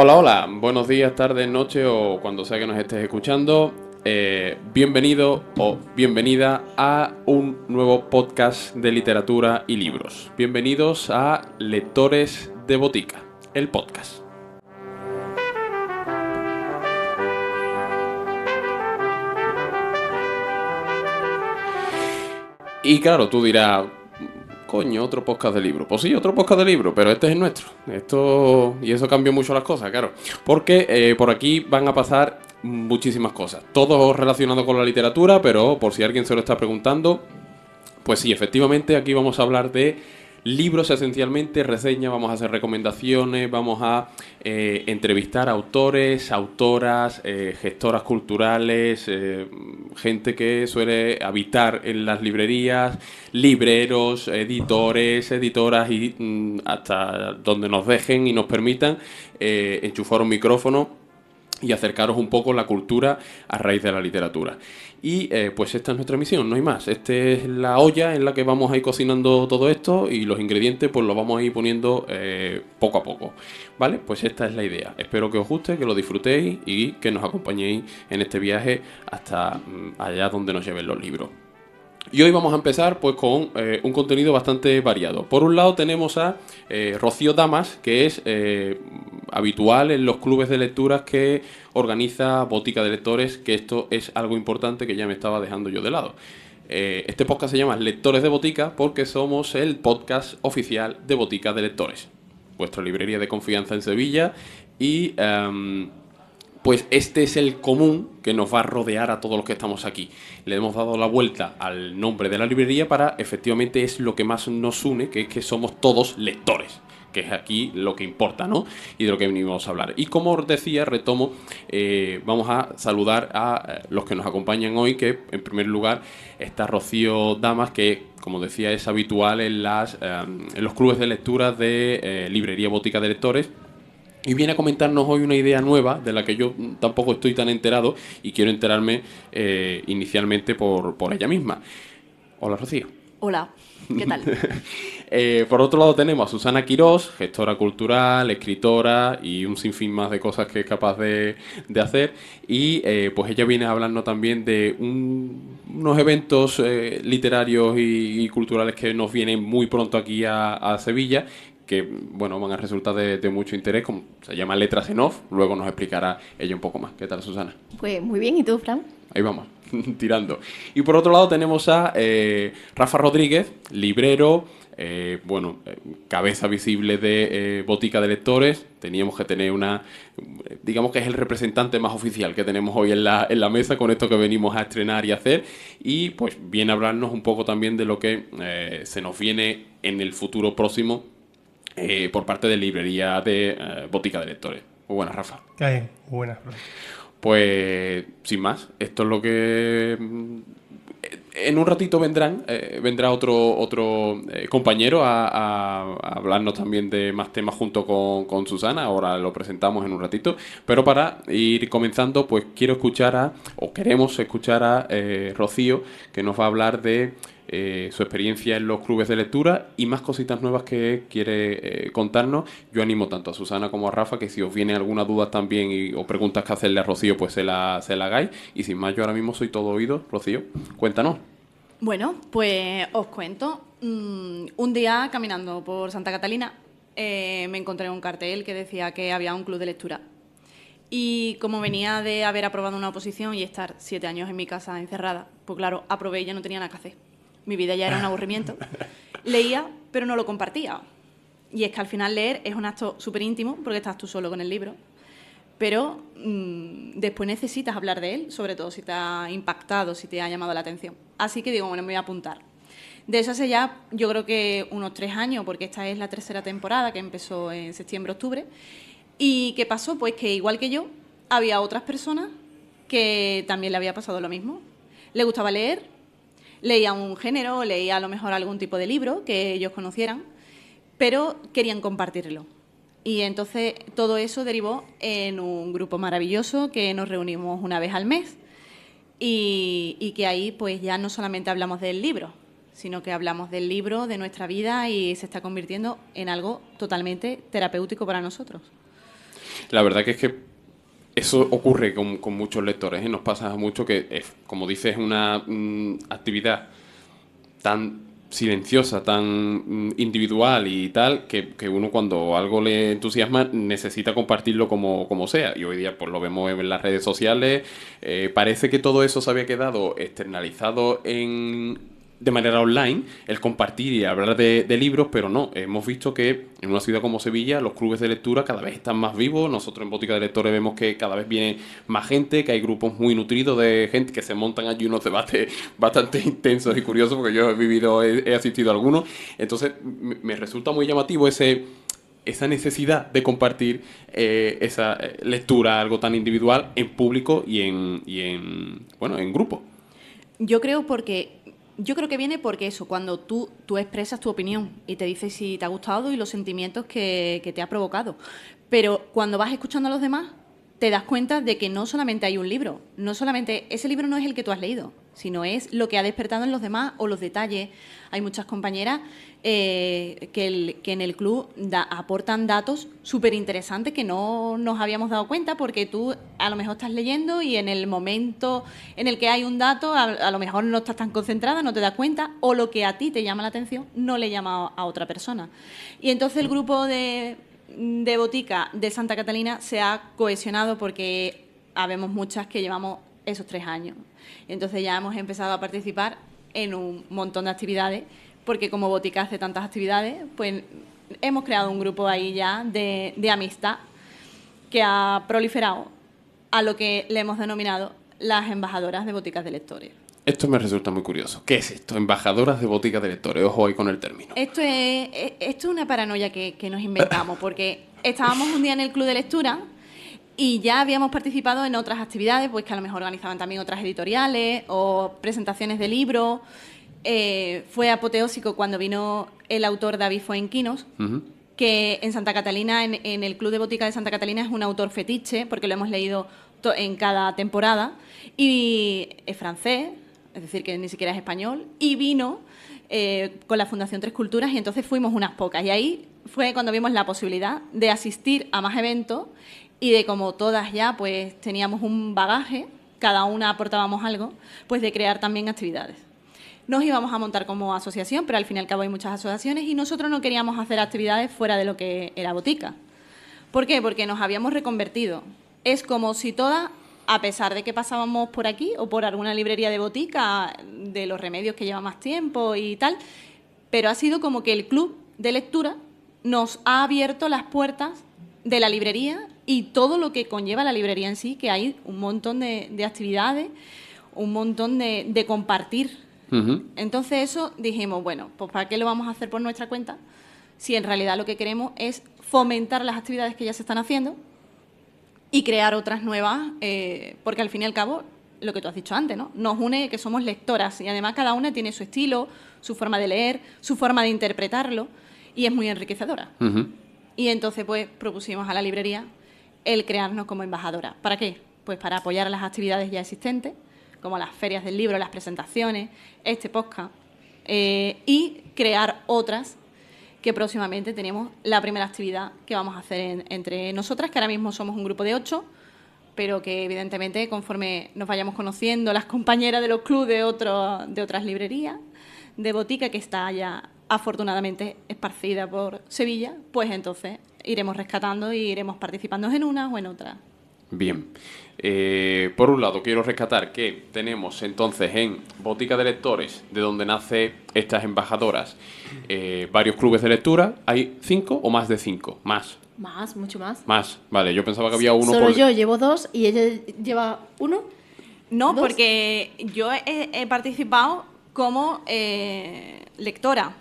Hola, hola, buenos días, tardes, noches o cuando sea que nos estés escuchando. Bienvenido o bienvenida a un nuevo podcast de literatura y libros. Bienvenidos a Lectores de Botica, el podcast. Y claro, tú dirás, coño, otro podcast de libro. Pues sí, otro podcast de libro, pero este es el nuestro. Y eso cambió mucho las cosas, claro. Porque por aquí van a pasar muchísimas cosas. Todo relacionado con la literatura, pero por si alguien se lo está preguntando, pues sí, efectivamente, aquí vamos a hablar de libros esencialmente, reseñas, vamos a hacer recomendaciones, vamos a entrevistar a autores, autoras, gestoras culturales, gente que suele habitar en las librerías, libreros, editores, editoras y hasta donde nos dejen y nos permitan enchufar un micrófono y acercaros un poco la cultura a raíz de la literatura. Y pues esta es nuestra misión, no hay más. Esta es la olla en la que vamos a ir cocinando todo esto y los ingredientes pues los vamos a ir poniendo poco a poco. ¿Vale? Pues esta es la idea. Espero que os guste, que lo disfrutéis y que nos acompañéis en este viaje hasta allá donde nos lleven los libros. Y hoy vamos a empezar pues con un contenido bastante variado. Por un lado tenemos a Rocío Damas, que es habitual en los clubes de lecturas que organiza Botica de Lectores, que esto es algo importante que ya me estaba dejando yo de lado. Este podcast se llama Lectores de Botica porque somos el podcast oficial de Botica de Lectores, vuestra librería de confianza en Sevilla y... pues este es el común que nos va a rodear a todos los que estamos aquí. Le hemos dado la vuelta al nombre de la librería para, efectivamente, es lo que más nos une, que es que somos todos lectores, que es aquí lo que importa, ¿no? Y de lo que venimos a hablar. Y como os decía, retomo, vamos a saludar a los que nos acompañan hoy, que en primer lugar está Rocío Damas, que como decía es habitual en los clubes de lectura de librería Botica de Lectores. Y viene a comentarnos hoy una idea nueva de la que yo tampoco estoy tan enterado y quiero enterarme inicialmente por ella misma. Hola, Rocío. Hola, ¿qué tal? Por otro lado tenemos a Susana Quirós, gestora cultural, escritora y un sinfín más de cosas que es capaz de hacer. Y pues ella viene a hablarnos también de unos eventos literarios y culturales que nos vienen muy pronto aquí a Sevilla, que bueno, van a resultar de mucho interés, como se llama Letras en Off, luego nos explicará ella un poco más. ¿Qué tal, Susana? Pues muy bien, ¿y tú, Fran? Ahí vamos, tirando. Y por otro lado tenemos a Rafa Rodríguez, librero, cabeza visible de Botica de Lectores. Teníamos que tener digamos que es el representante más oficial que tenemos hoy en la mesa con esto que venimos a estrenar y hacer. Y pues viene a hablarnos un poco también de lo que se nos viene en el futuro próximo por parte de librería de Botica de Lectores. Muy buenas, Rafa. ¿Qué hay? Buenas. Pues, sin más, esto es lo que... En un ratito vendrá otro compañero a hablarnos también de más temas junto con Susana. Ahora lo presentamos en un ratito. Pero para ir comenzando, pues queremos escuchar a Rocío, que nos va a hablar de su experiencia en los clubes de lectura y más cositas nuevas que quiere contarnos. Yo animo tanto a Susana como a Rafa que si os viene alguna duda también o preguntas que hacerle a Rocío, pues se la hagáis. Y sin más, yo ahora mismo soy todo oído. Rocío, cuéntanos. Bueno, pues os cuento. Un día caminando por Santa Catalina me encontré un cartel que decía que había un club de lectura. Y como venía de haber aprobado una oposición y estar 7 años en mi casa encerrada, pues claro, aprobé y ya no tenía nada que hacer. Mi vida ya era un aburrimiento. Leía, pero no lo compartía. Y es que al final leer es un acto súper íntimo, porque estás tú solo con el libro. Pero después necesitas hablar de él, sobre todo si te ha impactado, si te ha llamado la atención. Así que digo, bueno, me voy a apuntar. De eso hace ya, yo creo que unos 3 años, porque esta es la 3ª temporada que empezó en septiembre-octubre. ¿Y qué pasó? Pues que igual que yo, había otras personas que también le había pasado lo mismo. Le gustaba leer, leía un género, leía a lo mejor algún tipo de libro que ellos conocieran, pero querían compartirlo. Y entonces todo eso derivó en un grupo maravilloso que nos reunimos una vez al mes y que ahí pues ya no solamente hablamos del libro, sino que hablamos del libro, de nuestra vida y se está convirtiendo en algo totalmente terapéutico para nosotros. La verdad que es que eso ocurre con muchos lectores, ¿eh? Nos pasa mucho que, como dices, es una actividad tan silenciosa, tan individual y tal, que uno cuando algo le entusiasma necesita compartirlo como sea. Y hoy día pues lo vemos en las redes sociales. Parece que todo eso se había quedado externalizado de manera online, el compartir y hablar de libros, pero no, hemos visto que en una ciudad como Sevilla los clubes de lectura cada vez están más vivos. Nosotros en Botica de Lectores vemos que cada vez viene más gente, que hay grupos muy nutridos de gente que se montan allí unos debates bastante intensos y curiosos, porque yo he vivido, he asistido a algunos. Entonces me resulta muy llamativo esa necesidad de compartir esa lectura, algo tan individual, en público bueno, en grupo. Yo creo que viene porque eso, cuando tú expresas tu opinión y te dices si te ha gustado y los sentimientos que te ha provocado. Pero cuando vas escuchando a los demás, te das cuenta de que no solamente hay un libro, no solamente ese libro no es el que tú has leído, sino es lo que ha despertado en los demás o los detalles. Hay muchas compañeras que en el club aportan datos súper interesantes que no nos habíamos dado cuenta, porque tú a lo mejor estás leyendo y en el momento en el que hay un dato, a lo mejor no estás tan concentrada, no te das cuenta, o lo que a ti te llama la atención no le llama a otra persona. Y entonces el grupo de Botica de Santa Catalina se ha cohesionado porque habemos muchas que llevamos esos 3 años. Entonces ya hemos empezado a participar en un montón de actividades, porque como Botica hace tantas actividades, pues hemos creado un grupo ahí ya de amistad que ha proliferado a lo que le hemos denominado las embajadoras de Boticas de Lectores. Esto me resulta muy curioso. ¿Qué es esto? Embajadoras de Boticas de Lectores. Ojo ahí con el término. Esto es una paranoia que nos inventamos, porque estábamos un día en el club de lectura y ya habíamos participado en otras actividades, pues que a lo mejor organizaban también otras editoriales o presentaciones de libros. Fue apoteósico cuando vino el autor David Fuenquinos, que en Santa Catalina, en el Club de Botica de Santa Catalina, es un autor fetiche, porque lo hemos leído en cada temporada, y es francés, es decir, que ni siquiera es español, y vino con la Fundación Tres Culturas, y entonces fuimos unas pocas. Y ahí fue cuando vimos la posibilidad de asistir a más eventos, y de como todas ya pues teníamos un bagaje, cada una aportábamos algo, pues de crear también actividades. Nos íbamos a montar como asociación, pero al fin y al cabo hay muchas asociaciones y nosotros no queríamos hacer actividades fuera de lo que era Botica. ¿Por qué? Porque nos habíamos reconvertido. Es como si todas, a pesar de que pasábamos por aquí o por alguna librería de Botica, de los remedios que lleva más tiempo y tal, pero ha sido como que el club de lectura nos ha abierto las puertas de la librería y todo lo que conlleva la librería en sí, que hay un montón de actividades, un montón de compartir. Entonces eso dijimos, bueno, pues ¿para qué lo vamos a hacer por nuestra cuenta? Si en realidad lo que queremos es fomentar las actividades que ya se están haciendo y crear otras nuevas, porque al fin y al cabo, lo que tú has dicho antes, ¿no? Nos une que somos lectoras y además cada una tiene su estilo, su forma de leer, su forma de interpretarlo y es muy enriquecedora. Y entonces pues propusimos a la librería el crearnos como embajadora. ¿Para qué? Pues para apoyar las actividades ya existentes, como las ferias del libro, las presentaciones, este podcast, y crear otras que próximamente tenemos la primera actividad que vamos a hacer entre nosotras, que ahora mismo somos un grupo de 8, pero que evidentemente conforme nos vayamos conociendo las compañeras de los clubes de otras librerías, de Botica, que está ya afortunadamente esparcida por Sevilla, pues entonces iremos rescatando y iremos participando en unas o en otras. Bien. Por un lado, quiero rescatar que tenemos entonces en Botica de Lectores, de donde nace estas embajadoras, varios clubes de lectura. ¿Hay 5 o más de 5? Más. Más, mucho más. Más, vale. Yo pensaba que había uno Solo yo llevo 2 y ella lleva 1. No, 2. porque yo he participado como lectora.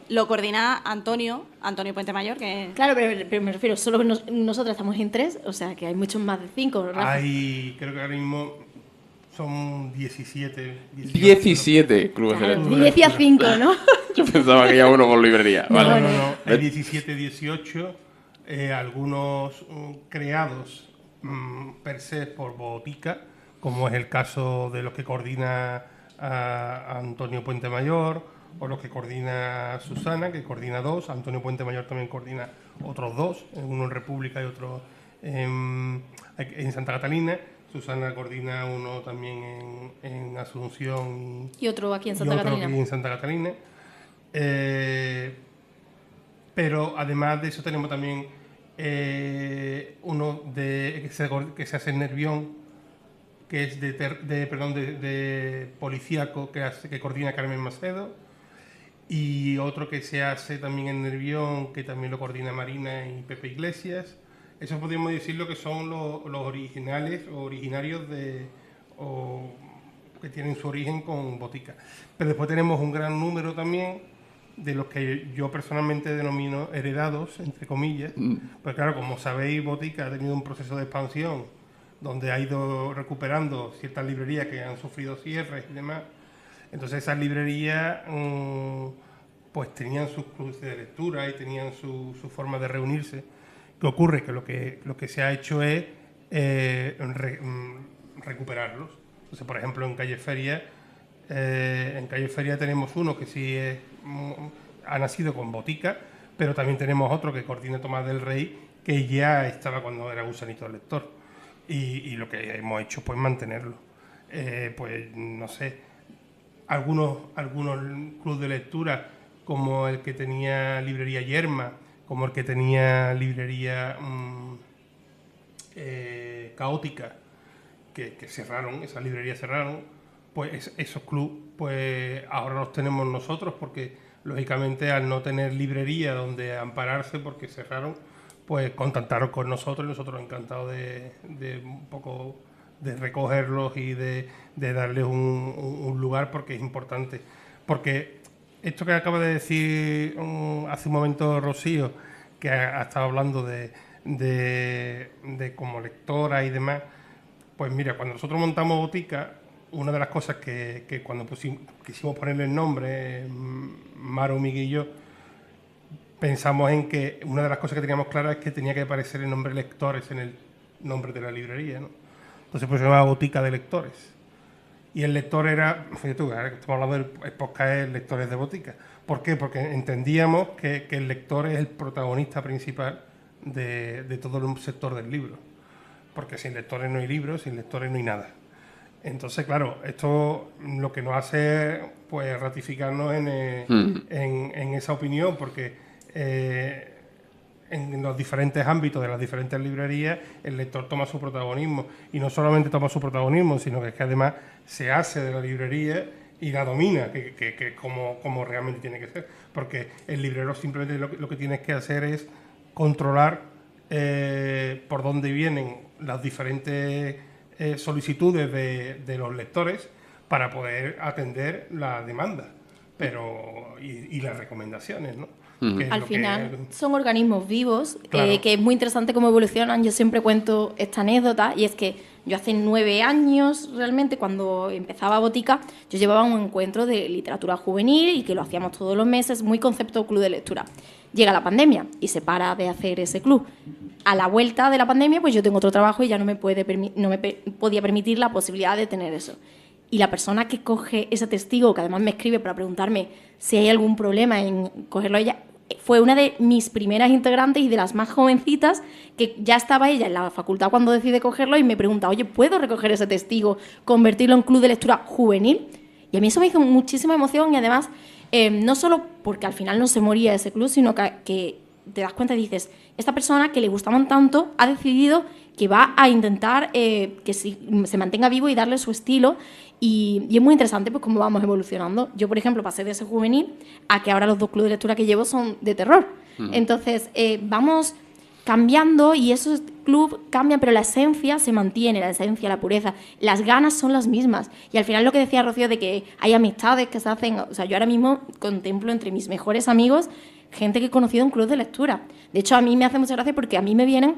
Lo coordina Antonio Puente Mayor, que... Claro, pero me refiero, solo nosotras estamos en 3, o sea que hay muchos más de 5, Rafa. Creo que ahora mismo son 17. 17 clubes de lectura. Y decía 5, ¿no? Yo pensaba que había uno por librería. Vale. No. Hay 17, 18, algunos creados per se por Botica, como es el caso de los que coordina a Antonio Puente Mayor, o los que coordina Susana, que coordina 2. Antonio Puente Mayor también coordina otros 2, uno en República y otro en Santa Catalina. Susana coordina uno también en Asunción Y otro aquí en y Santa otro Catalina. aquí en Santa Catalina. Pero además de eso tenemos también uno que se hace en Nervión, que es de policíaco, que coordina Carmen Macedo, y otro que se hace también en Nervión, que también lo coordina Marina y Pepe Iglesias. Eso podríamos decir lo que son los originales o originarios que tienen su origen con Botica. Pero después tenemos un gran número también de los que yo personalmente denomino heredados, entre comillas. Pues claro, como sabéis, Botica ha tenido un proceso de expansión donde ha ido recuperando ciertas librerías que han sufrido cierres y demás. Entonces esas librerías pues tenían sus clubes de lectura y tenían su forma de reunirse. ¿Qué ocurre? Que lo que se ha hecho es recuperarlos. Entonces, por ejemplo, en Calle Feria tenemos uno que sí ha nacido con Botica, pero también tenemos otro que coordina Tomás del Rey, que ya estaba cuando era Gusanito del Lector. Y lo que hemos hecho pues mantenerlo. Pues no sé, algunos clubes de lectura, como el que tenía librería Yerma, como el que tenía librería Caótica, que cerraron, esas librerías cerraron, pues esos clubes pues ahora los tenemos nosotros, porque lógicamente al no tener librería donde ampararse porque cerraron, pues contactaron con nosotros y nosotros encantados de un poco de recogerlos y de darles un lugar, porque es importante. Porque esto que acaba de decir hace un momento Rocío, que ha estado hablando de como lectora y demás, pues mira, cuando nosotros montamos Botica, una de las cosas que cuando quisimos ponerle el nombre, Maro, Miguel y yo, pensamos en que una de las cosas que teníamos claras es que tenía que aparecer el nombre lectores en el nombre de la librería, ¿no? Entonces pues se llamaba Botica de Lectores. Y el lector era, fíjate tú, ahora que estamos hablando del podcast, es Lectores de Botica. ¿Por qué? Porque entendíamos que el lector es el protagonista principal de todo el sector del libro. Porque sin lectores no hay libros, sin lectores no hay nada. Entonces, claro, esto lo que nos hace es pues, ratificarnos en esa opinión, porque en los diferentes ámbitos de las diferentes librerías el lector toma su protagonismo, y no solamente toma su protagonismo, sino que es que además se hace de la librería y la domina, que como realmente tiene que ser, porque el librero simplemente lo que tiene que hacer es controlar por dónde vienen las diferentes solicitudes de los lectores para poder atender la demanda y las recomendaciones, ¿no? Al final son organismos vivos, Claro. que es muy interesante cómo evolucionan. Yo siempre cuento esta anécdota, y es que yo hace 9 años, realmente, cuando empezaba Botica, yo llevaba un encuentro de literatura juvenil y que lo hacíamos todos los meses, muy concepto club de lectura. Llega la pandemia y se para de hacer ese club. A la vuelta de la pandemia, pues yo tengo otro trabajo y ya no me podía permitir la posibilidad de tener eso. Y la persona que coge ese testigo, que además me escribe para preguntarme si hay algún problema en cogerlo a ella, fue una de mis primeras integrantes y de las más jovencitas, que ya estaba ella en la facultad cuando decide cogerlo, y me pregunta, oye, ¿puedo recoger ese testigo, convertirlo en club de lectura juvenil? Y a mí eso me hizo muchísima emoción, y además, no solo porque al final no se moría ese club, sino que te das cuenta y dices, esta persona que le gustaban tanto ha decidido que va a intentar que se mantenga vivo y darle su estilo, y es muy interesante pues cómo vamos evolucionando. Yo, por ejemplo, pasé de ese juvenil a que ahora los 2 clubes de lectura que llevo son de terror. Entonces, vamos cambiando, y esos clubes cambian, pero la esencia se mantiene, la esencia, la pureza, las ganas son las mismas. Y al final lo que decía Rocío de que hay amistades que se hacen, o sea, yo ahora mismo contemplo entre mis mejores amigos gente que he conocido en club de lectura. De hecho, a mí me hace mucha gracia porque a mí me vienen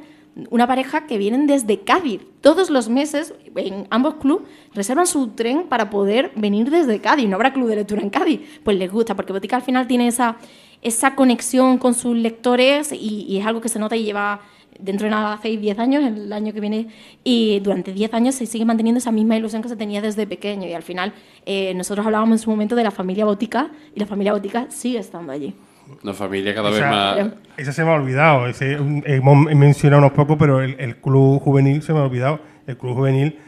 una pareja que vienen desde Cádiz. Todos los meses, en ambos clubes, reservan su tren para poder venir desde Cádiz. No habrá club de lectura en Cádiz. Pues les gusta, porque Botica al final tiene esa conexión con sus lectores, y es algo que se nota, y lleva dentro de nada 10 años, el año que viene, y durante 10 años se sigue manteniendo esa misma ilusión que se tenía desde pequeño. Y al final nosotros hablábamos en su momento de la familia Botica, y la familia Botica sigue estando allí. Una familia cada vez más... Esa se me ha olvidado. Hemos mencionado unos pocos, pero el club juvenil se me ha olvidado. El club juvenil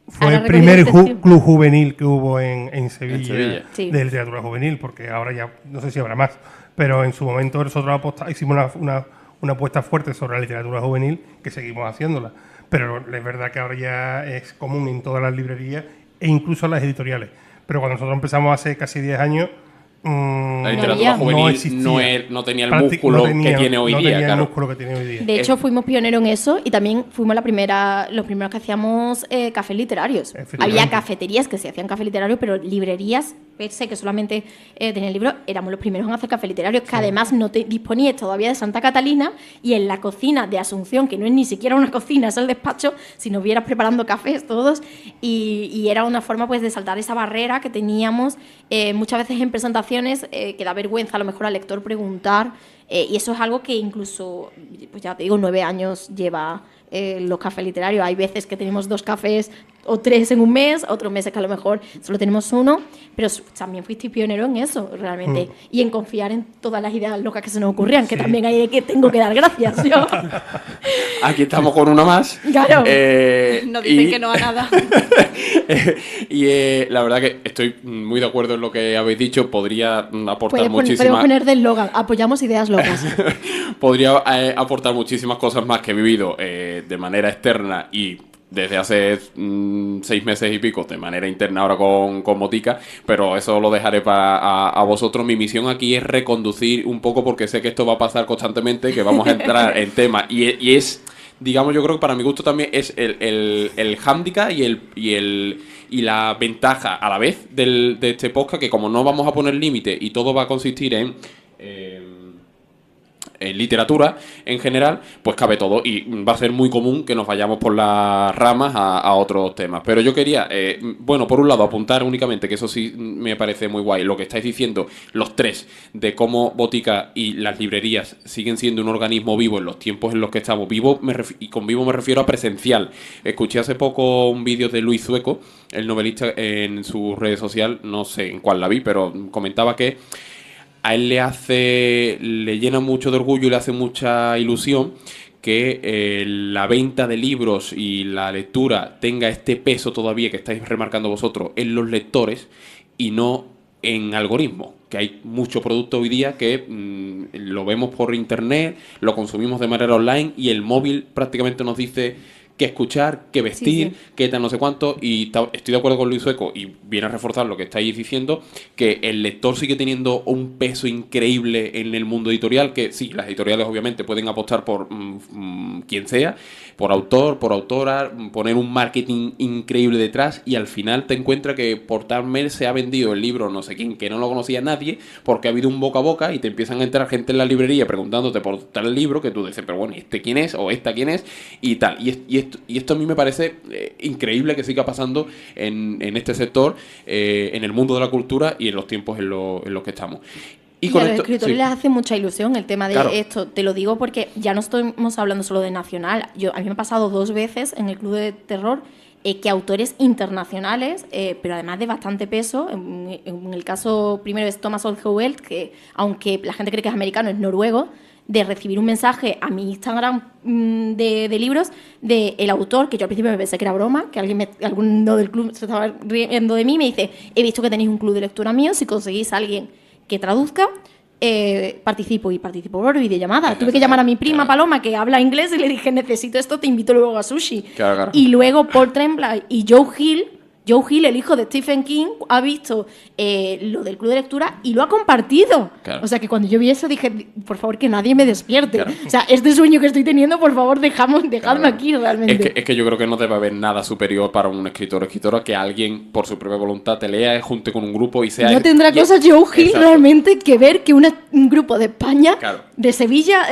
fue Ahora el primer recogido club juvenil que hubo en Sevilla, Sevilla. Sí. de literatura juvenil, porque ahora ya no sé si habrá más. Pero en su momento nosotros hicimos una apuesta fuerte sobre la literatura juvenil, que seguimos haciéndola. Pero es verdad que ahora ya es común en todas las librerías e incluso en las editoriales. Pero cuando nosotros empezamos hace casi 10 años... La literatura había. juvenil existía. no tenía el músculo que tiene hoy no día, tenía claro. el músculo que tiene hoy día. De hecho, fuimos pioneros en eso y también fuimos los primeros que hacíamos cafés literarios. Efectivamente. Había cafeterías que se hacían café literario, pero librerías, per se, que solamente tenían libros, éramos los primeros en hacer café literario, que además no te disponíais todavía de Santa Catalina, y en la cocina de Asunción, que no es ni siquiera una cocina, es el despacho, si nos vieras preparando cafés todos, y era una forma pues de saltar esa barrera que teníamos muchas veces en presentaciones, que da vergüenza a lo mejor al lector preguntar, y eso es algo que incluso, pues ya te digo, 9 años lleva los cafés literarios. Hay veces que tenemos 2 cafés o 3 en un mes, otros meses que a lo mejor solo tenemos 1, pero también fuiste pionero en eso, realmente, y en confiar en todas las ideas locas que se nos ocurrían, que también hay que tengo que dar gracias yo. Aquí estamos con una más. Claro. Nos dicen que no a nada. Y la verdad que estoy muy de acuerdo en lo que habéis dicho. Podría aportar Podemos muchísimas... poner de eslogan, apoyamos ideas locas. Podría aportar muchísimas cosas más que he vivido de manera externa y desde hace 6 meses y pico de manera interna ahora con Botica, pero eso lo dejaré para a vosotros. Mi misión aquí es reconducir un poco, porque sé que esto va a pasar constantemente, que vamos a entrar en temas y es, digamos, yo creo que para mi gusto también es el hándicap y la ventaja a la vez de este podcast, que como no vamos a poner límite y todo va a consistir en literatura en general, pues cabe todo y va a ser muy común que nos vayamos por las ramas a otros temas. Pero yo quería, bueno, por un lado apuntar únicamente, que eso sí me parece muy guay, lo que estáis diciendo los tres, de cómo Botica y las librerías siguen siendo un organismo vivo en los tiempos en los que estamos. Vivo, y con vivo me refiero a presencial. Escuché hace poco un vídeo de Luis Zueco, el novelista, en su red social, no sé en cuál la vi, pero comentaba que a él le llena mucho de orgullo y le hace mucha ilusión que la venta de libros y la lectura tenga este peso todavía que estáis remarcando vosotros en los lectores y no en algoritmos. Que hay mucho producto hoy día que lo vemos por internet, lo consumimos de manera online y el móvil prácticamente nos dice qué escuchar, qué vestir, qué tal no sé cuánto, y estoy de acuerdo con Luis Zueco y viene a reforzar lo que estáis diciendo, que el lector sigue teniendo un peso increíble en el mundo editorial, que sí, las editoriales obviamente pueden apostar por quien sea, por autor, por autora, poner un marketing increíble detrás, y al final te encuentras que por tal mes se ha vendido el libro no sé quién, que no lo conocía nadie, porque ha habido un boca a boca y te empiezan a entrar gente en la librería preguntándote por tal libro, que tú dices, pero bueno, ¿este quién es? O ¿esta quién es? Y tal, y esto a mí me parece increíble que siga pasando en este sector, en el mundo de la cultura y en los tiempos en los que estamos. Y a los escritores les hace mucha ilusión el tema de esto. Te lo digo porque ya no estamos hablando solo de nacional. A mí me ha pasado 2 veces en el Club de Terror que autores internacionales, pero además de bastante peso, en el caso primero es Thomas Olshoelt, que aunque la gente cree que es americano, es noruego, de recibir un mensaje a mi Instagram de libros del autor, que yo al principio me pensé que era broma, que alguno del club se estaba riendo de mí, y me dice, he visto que tenéis un club de lectura mío, si conseguís a alguien que traduzca, participo por videollamada. Tuve que llamar a mi prima Paloma, que habla inglés, y le dije, necesito esto, te invito luego a sushi. Claro. Y luego Paul Tremblay y Joe Hill, el hijo de Stephen King, ha visto lo del club de lectura y lo ha compartido. Claro. O sea, que cuando yo vi eso dije, por favor, que nadie me despierte. Claro. O sea, este sueño que estoy teniendo, por favor, dejadme aquí realmente. Es que yo creo que no debe haber nada superior para un escritor o escritora que alguien, por su propia voluntad, te lea, junte con un grupo y sea... No tendrá cosas Joe Hill realmente que ver que un grupo de España, de Sevilla...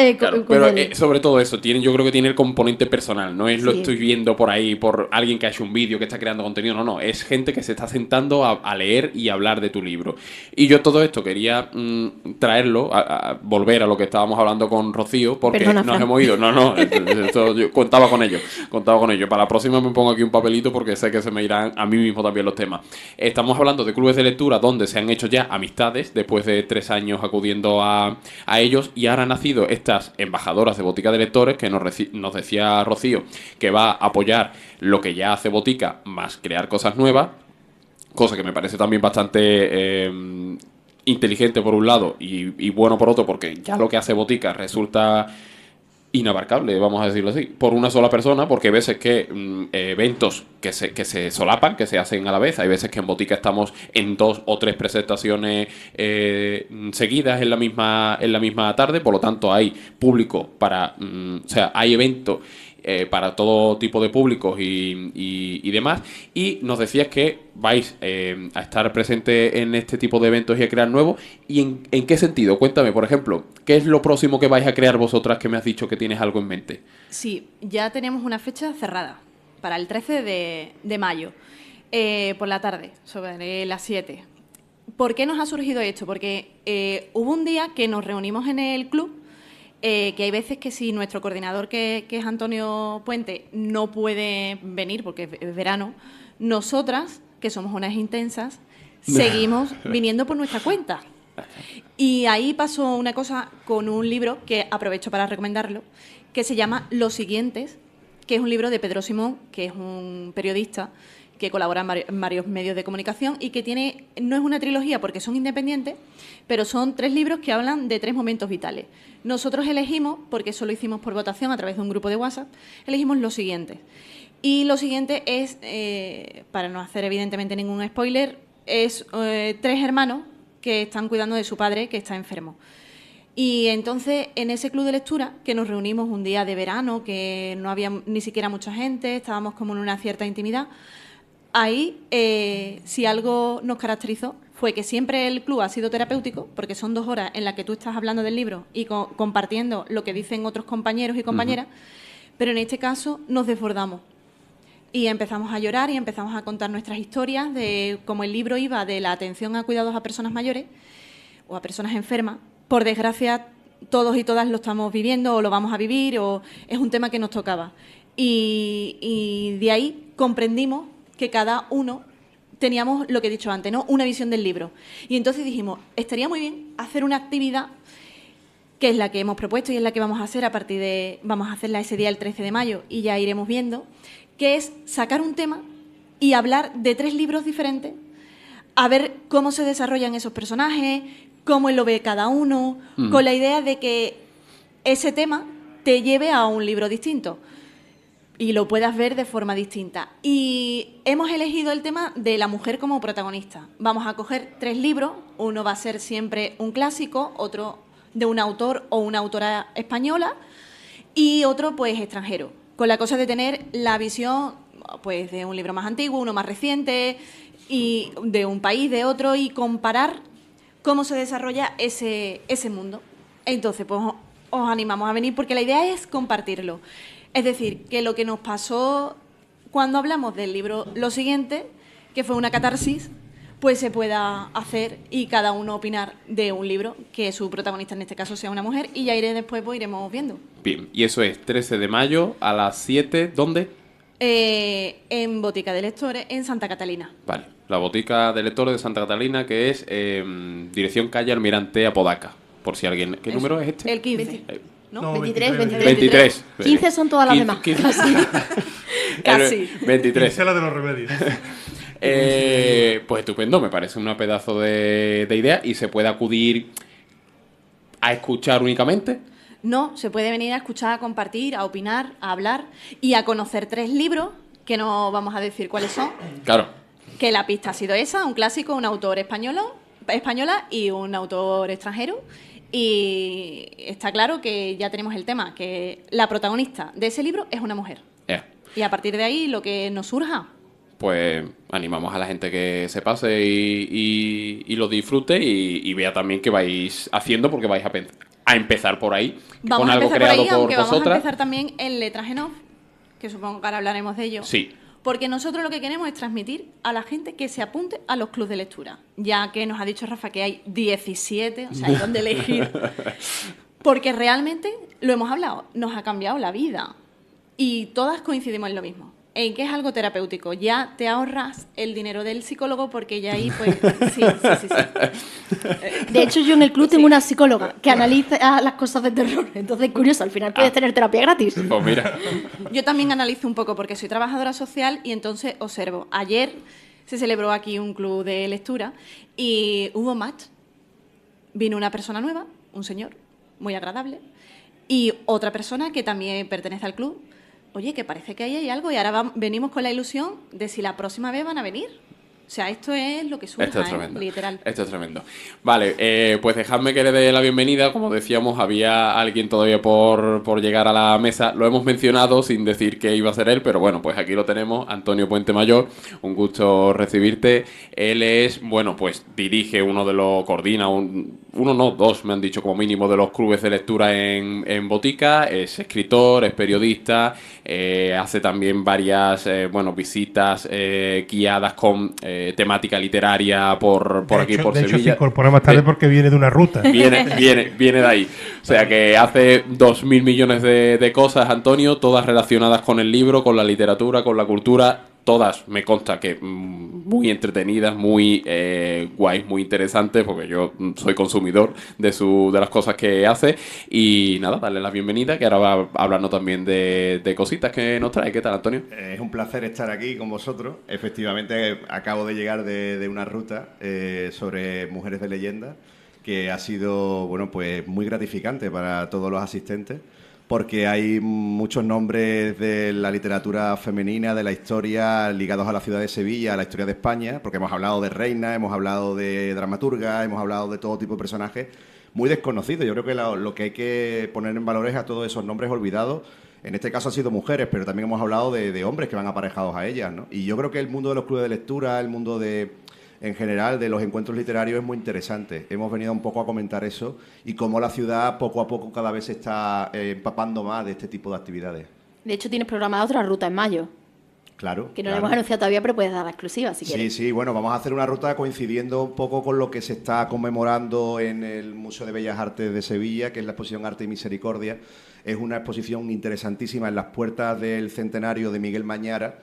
pero sobre todo eso, yo creo que tiene el componente personal. No es lo estoy viendo por ahí, por alguien que ha hecho un vídeo, que está creando contenido. No. es gente que se está sentando a leer y hablar de tu libro. Y yo todo esto quería traerlo, a volver a lo que estábamos hablando con Rocío, porque Perdona, nos Fran. hemos ido. No, esto yo contaba con ello. Para la próxima me pongo aquí un papelito porque sé que se me irán a mí mismo también los temas. Estamos hablando de clubes de lectura donde se han hecho ya amistades después de 3 años acudiendo a ellos, y ahora han nacido estas embajadoras de Botica de Lectores que nos decía Rocío que va a apoyar lo que ya hace Botica más crear cosas nuevas, cosa que me parece también bastante inteligente por un lado y bueno por otro, porque ya lo que hace Botica resulta inabarcable, vamos a decirlo así, por una sola persona, porque hay veces que eventos que se solapan, que se hacen a la vez, hay veces que en Botica estamos en 2 o 3 presentaciones seguidas en la misma tarde, por lo tanto hay público para, o sea, hay eventos para todo tipo de públicos y demás. Y nos decías que vais a estar presentes en este tipo de eventos y a crear nuevos. ¿Y en qué sentido? Cuéntame, por ejemplo, ¿qué es lo próximo que vais a crear vosotras, que me has dicho que tienes algo en mente? Sí, ya tenemos una fecha cerrada para el 13 de mayo, por la tarde, sobre las 7. ¿Por qué nos ha surgido esto? Porque hubo un día que nos reunimos en el club, que hay veces que si nuestro coordinador, que es Antonio Puente, no puede venir porque es verano, nosotras, que somos unas intensas, seguimos viniendo por nuestra cuenta. Y ahí pasó una cosa con un libro que aprovecho para recomendarlo, que se llama Los Siguientes, que es un libro de Pedro Simón, que es un periodista que colabora en varios medios de comunicación y que no es una trilogía porque son independientes, pero son 3 libros que hablan de 3 momentos vitales. Nosotros elegimos, porque eso lo hicimos por votación a través de un grupo de WhatsApp, elegimos Los Siguientes. Y Lo Siguiente es, para no hacer evidentemente ningún spoiler, es 3 hermanos que están cuidando de su padre que está enfermo. Y entonces, en ese club de lectura, que nos reunimos un día de verano, que no había ni siquiera mucha gente, estábamos como en una cierta intimidad, ahí, si algo nos caracterizó, fue que siempre el club ha sido terapéutico, porque son 2 horas en las que tú estás hablando del libro y compartiendo lo que dicen otros compañeros y compañeras, pero en este caso nos desbordamos. Y empezamos a llorar y empezamos a contar nuestras historias de cómo el libro iba de la atención a cuidados a personas mayores o a personas enfermas. Por desgracia, todos y todas lo estamos viviendo o lo vamos a vivir, o es un tema que nos tocaba. Y de ahí comprendimos que cada uno teníamos lo que he dicho antes, ¿no? Una visión del libro. Y entonces dijimos, estaría muy bien hacer una actividad que es la que hemos propuesto y es la que vamos a hacer vamos a hacerla ese día el 13 de mayo y ya iremos viendo, que es sacar un tema y hablar de 3 libros diferentes, a ver cómo se desarrollan esos personajes, cómo lo ve cada uno, con la idea de que ese tema te lleve a un libro distinto y lo puedas ver de forma distinta. Y hemos elegido el tema de la mujer como protagonista. Vamos a coger 3 libros, uno va a ser siempre un clásico, otro de un autor o una autora española y otro pues extranjero, con la cosa de tener la visión pues de un libro más antiguo, uno más reciente, y de un país, de otro, y comparar cómo se desarrolla ese mundo. Entonces, pues os animamos a venir porque la idea es compartirlo. Es decir, que lo que nos pasó cuando hablamos del libro Lo Siguiente, que fue una catarsis, pues se pueda hacer y cada uno opinar de un libro, que su protagonista en este caso sea una mujer, y ya después pues iremos viendo. Bien, y eso es 13 de mayo a las 7, ¿dónde? En Botica de Lectores, en Santa Catalina. Vale, la Botica de Lectores de Santa Catalina, que es dirección calle Almirante Apodaca, por si alguien... ¿Qué número es este? El 15. No, 23, 23. 15 son todas las demás. Casi. 23. Esa es la de los remedios. Pues estupendo, me parece una pedazo de idea. ¿Y se puede acudir a escuchar únicamente? No, se puede venir a escuchar, a compartir, a opinar, a hablar y a conocer 3 libros, que no vamos a decir cuáles son. Claro. Que la pista ha sido esa, un clásico, un autor española y un autor extranjero. Y está claro que ya tenemos el tema, que la protagonista de ese libro es una mujer. Y a partir de ahí, lo que nos surja. Pues animamos a la gente que se pase y lo disfrute y vea también que vais haciendo, porque vais a empezar por ahí. Vamos con a algo empezar por creado ahí, por aunque vosotras. vamos a empezar también en Letraje en Off, que supongo que ahora hablaremos de ello. Sí. Porque nosotros lo que queremos es transmitir a la gente que se apunte a los clubes de lectura. Ya que nos ha dicho Rafa que hay 17, o sea, hay donde elegir. Porque realmente, lo hemos hablado, nos ha cambiado la vida. Y todas coincidimos en lo mismo. En que es algo terapéutico. Ya te ahorras el dinero del psicólogo porque ya ahí, pues, sí. De hecho, yo en el club tengo una psicóloga que analiza las cosas de terror. Entonces, curioso, al final puedes tener terapia gratis. Pues mira. Yo también analizo un poco porque soy trabajadora social y entonces observo. Ayer se celebró aquí un club de lectura y hubo match. Vino una persona nueva, un señor, muy agradable, y otra persona que también pertenece al club. Oye, que parece que ahí hay algo y ahora venimos con la ilusión de si la próxima vez van a venir. O sea, esto es lo que surja, Esto es tremendo. Literal. Esto es tremendo. Vale, pues dejadme que le dé la bienvenida. Como decíamos, había alguien todavía por llegar a la mesa. Lo hemos mencionado sin decir que iba a ser él, pero bueno, pues aquí lo tenemos. Antonio Puente Mayor, un gusto recibirte. Él es, bueno, pues dirige coordina dos, me han dicho como mínimo, de los clubes de lectura en Botica. Es escritor, es periodista, hace también varias, visitas guiadas con temática literaria por aquí, por Sevilla. De hecho, se incorpora más tarde porque viene de una ruta. Viene de ahí. O sea que hace 2.000 millones de cosas, Antonio, todas relacionadas con el libro, con la literatura, con la cultura. Todas, me consta que muy entretenidas, muy guays, muy interesantes, porque yo soy consumidor de las cosas que hace. Y nada, darle la bienvenida, que ahora va a hablarnos también de cositas que nos trae. ¿Qué tal, Antonio? Es un placer estar aquí con vosotros. Efectivamente, acabo de llegar de una ruta sobre mujeres de leyenda, que ha sido, pues muy gratificante para todos los asistentes, porque hay muchos nombres de la literatura femenina, de la historia, ligados a la ciudad de Sevilla, a la historia de España, porque hemos hablado de reinas, hemos hablado de dramaturgas, hemos hablado de todo tipo de personajes muy desconocidos. Yo creo que lo que hay que poner en valor es a todos esos nombres olvidados. En este caso han sido mujeres, pero también hemos hablado de hombres que van aparejados a ellas, ¿no? Y yo creo que el mundo de los clubes de lectura, el mundo en general, de los encuentros literarios, es muy interesante. Hemos venido un poco a comentar eso y cómo la ciudad poco a poco cada vez se está empapando más de este tipo de actividades. De hecho, tienes programada otra ruta en mayo. Claro. Que no la hemos anunciado todavía, pero puedes dar la exclusiva si quieres. Sí, bueno, vamos a hacer una ruta coincidiendo un poco con lo que se está conmemorando en el Museo de Bellas Artes de Sevilla, que es la exposición Arte y Misericordia. Es una exposición interesantísima en las puertas del centenario de Miguel Mañara.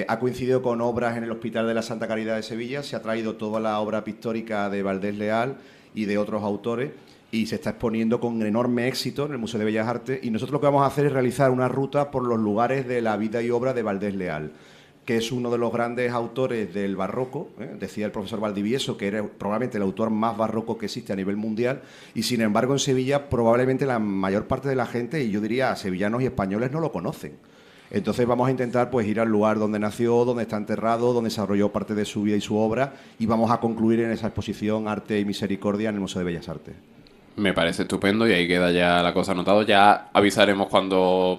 Ha coincidido con obras en el Hospital de la Santa Caridad de Sevilla, se ha traído toda la obra pictórica de Valdés Leal y de otros autores y se está exponiendo con enorme éxito en el Museo de Bellas Artes, y nosotros lo que vamos a hacer es realizar una ruta por los lugares de la vida y obra de Valdés Leal, que es uno de los grandes autores del barroco, decía el profesor Valdivieso que era probablemente el autor más barroco que existe a nivel mundial, y sin embargo en Sevilla probablemente la mayor parte de la gente, y yo diría sevillanos y españoles, no lo conocen. Entonces vamos a intentar pues ir al lugar donde nació, donde está enterrado, donde desarrolló parte de su vida y su obra, y vamos a concluir en esa exposición Arte y Misericordia en el Museo de Bellas Artes. Me parece estupendo y ahí queda ya la cosa anotada. Ya avisaremos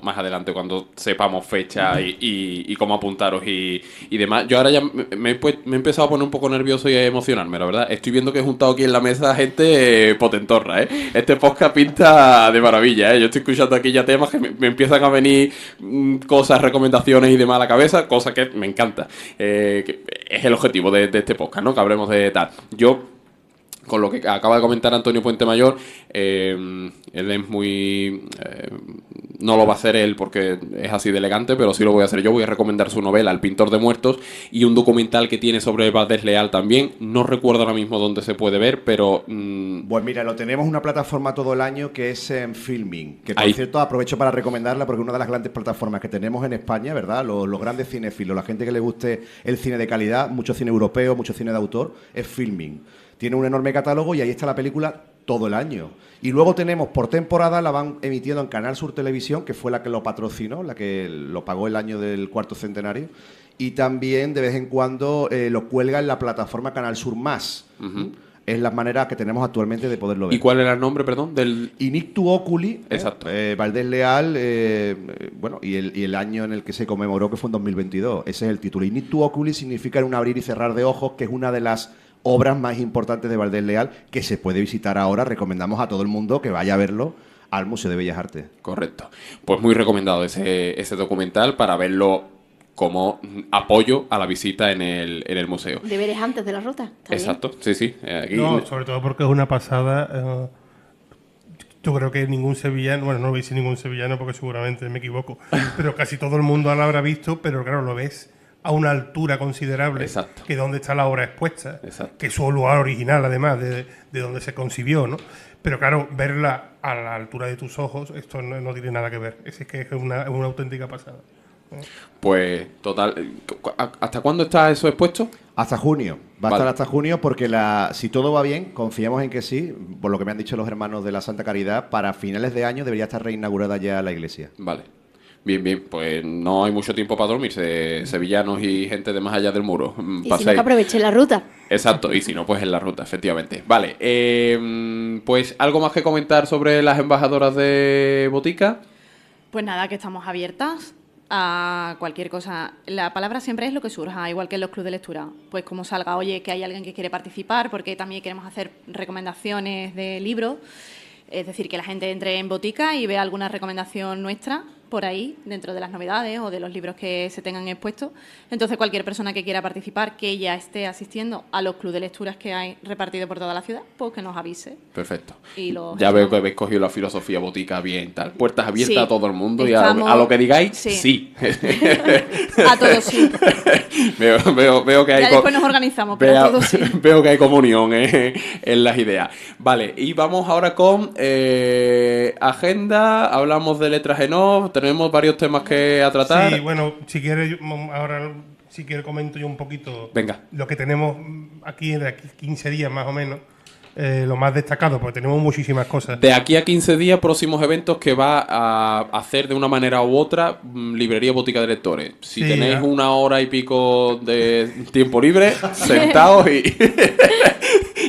más adelante, cuando sepamos fecha y cómo apuntaros y demás. Yo ahora ya me he empezado a poner un poco nervioso y a emocionarme, la verdad. Estoy viendo que he juntado aquí en la mesa gente potentorra, ¿eh? Este podcast pinta de maravilla, ¿eh? Yo estoy escuchando aquí ya temas que me empiezan a venir cosas, recomendaciones y demás a la cabeza, cosa que me encanta. Que es el objetivo de este podcast, ¿no? Que hablemos de tal. Con lo que acaba de comentar Antonio Puente Mayor, él es muy... no lo va a hacer él porque es así de elegante, pero sí lo voy a hacer yo. Voy a recomendar su novela, El pintor de muertos, y un documental que tiene sobre Valdés Leal también. No recuerdo ahora mismo dónde se puede ver, pero... Pues mira, lo tenemos en una plataforma todo el año que es en Filming, que por Ahí. cierto aprovecho para recomendarla porque es una de las grandes plataformas que tenemos en España, ¿verdad? Los grandes cinéfilos, la gente que le guste el cine de calidad, mucho cine europeo, mucho cine de autor, es Filming. Tiene un enorme catálogo y ahí está la película todo el año. Y luego tenemos por temporada, la van emitiendo en Canal Sur Televisión, que fue la que lo patrocinó, la que lo pagó el año del cuarto centenario. Y también de vez en cuando lo cuelga en la plataforma Canal Sur Más. Es la manera que tenemos actualmente de poderlo ver. ¿Y cuál era el nombre, perdón? Del... Inictu Oculi, Exacto. Valdés Leal, y el año en el que se conmemoró, que fue en 2022. Ese es el título. Inictu Oculi significa un abrir y cerrar de ojos, que es una de las obras más importantes de Valdés Leal, que se puede visitar ahora. Recomendamos a todo el mundo que vaya a verlo al Museo de Bellas Artes. Correcto. Pues muy recomendado ese documental para verlo como apoyo a la visita en el museo. Deberes antes de la ruta. ¿Está bien? Exacto, sí, sí. Aquí No, sobre todo porque es una pasada. Yo creo que ningún sevillano, bueno, no veis ningún sevillano porque seguramente me equivoco, pero casi todo el mundo lo habrá visto, pero claro, lo ves a una altura considerable, Exacto. que donde está la obra expuesta, Exacto. que es su lugar original además, de donde se concibió, ¿no? Pero claro, verla a la altura de tus ojos, esto no tiene nada que ver, es que es una auténtica pasada. Pues, total. ¿Hasta cuándo está eso expuesto? Hasta junio. Va a Vale. estar hasta junio porque si todo va bien, confiamos en que sí, por lo que me han dicho los hermanos de la Santa Caridad, para finales de año debería estar reinaugurada ya la iglesia. Vale. Bien, bien. Pues no hay mucho tiempo para dormirse, sevillanos y gente de más allá del muro. Y si no, Paséis. que aproveche la ruta. Exacto, y si no, pues en la ruta, efectivamente. Vale, pues algo más que comentar sobre las embajadoras de Botica. Pues nada, que estamos abiertas a cualquier cosa. La palabra siempre es lo que surja, igual que en los clubes de lectura. Pues como salga, oye, que hay alguien que quiere participar, porque también queremos hacer recomendaciones de libros. Es decir, que la gente entre en Botica y vea alguna recomendación nuestra por ahí, dentro de las novedades o de los libros que se tengan expuestos. Entonces, cualquier persona que quiera participar, que ya esté asistiendo a los clubes de lecturas que hay repartidos por toda la ciudad, pues que nos avise. Perfecto. Y lo Ya veo gestionamos. que habéis cogido la filosofía Botica bien, tal. Puertas abiertas Sí. a todo el mundo y Estamos- a lo que digáis, sí. sí. A todos sí. Veo que hay Ya después nos organizamos, pero a todos sí. veo que hay comunión en las ideas. Vale, y vamos ahora con agenda. Hablamos de letras en off. Tenemos varios temas que a tratar. Sí, bueno, si quieres, ahora si quieres comento yo un poquito Venga. lo que tenemos aquí de aquí 15 días más o menos, lo más destacado, porque tenemos muchísimas cosas. De aquí a 15 días, próximos eventos que va a hacer de una manera u otra Librería Botica de Lectores. Si Sí, tenéis ya. una hora y pico de tiempo libre, sentaos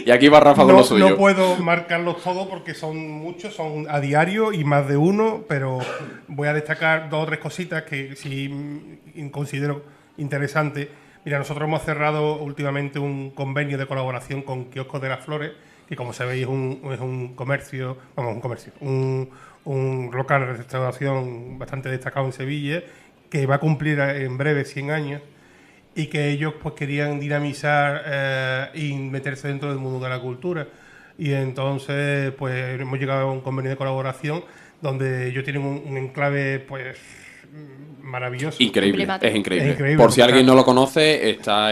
y aquí va Rafa con lo suyo. No puedo marcarlos todos porque son muchos, son a diario y más de uno, pero voy a destacar dos o tres cositas que sí considero interesantes. Mira, nosotros hemos cerrado últimamente un convenio de colaboración con Kioscos de las Flores, que como sabéis es un comercio, un local de restauración bastante destacado en Sevilla, que va a cumplir en breve 100 años y que ellos pues querían dinamizar y meterse dentro del mundo de la cultura. Y entonces pues hemos llegado a un convenio de colaboración donde ellos tienen un enclave pues maravilloso. Increíble, Emblemático. es increíble. Es increíble, Por si claro. alguien no lo conoce, está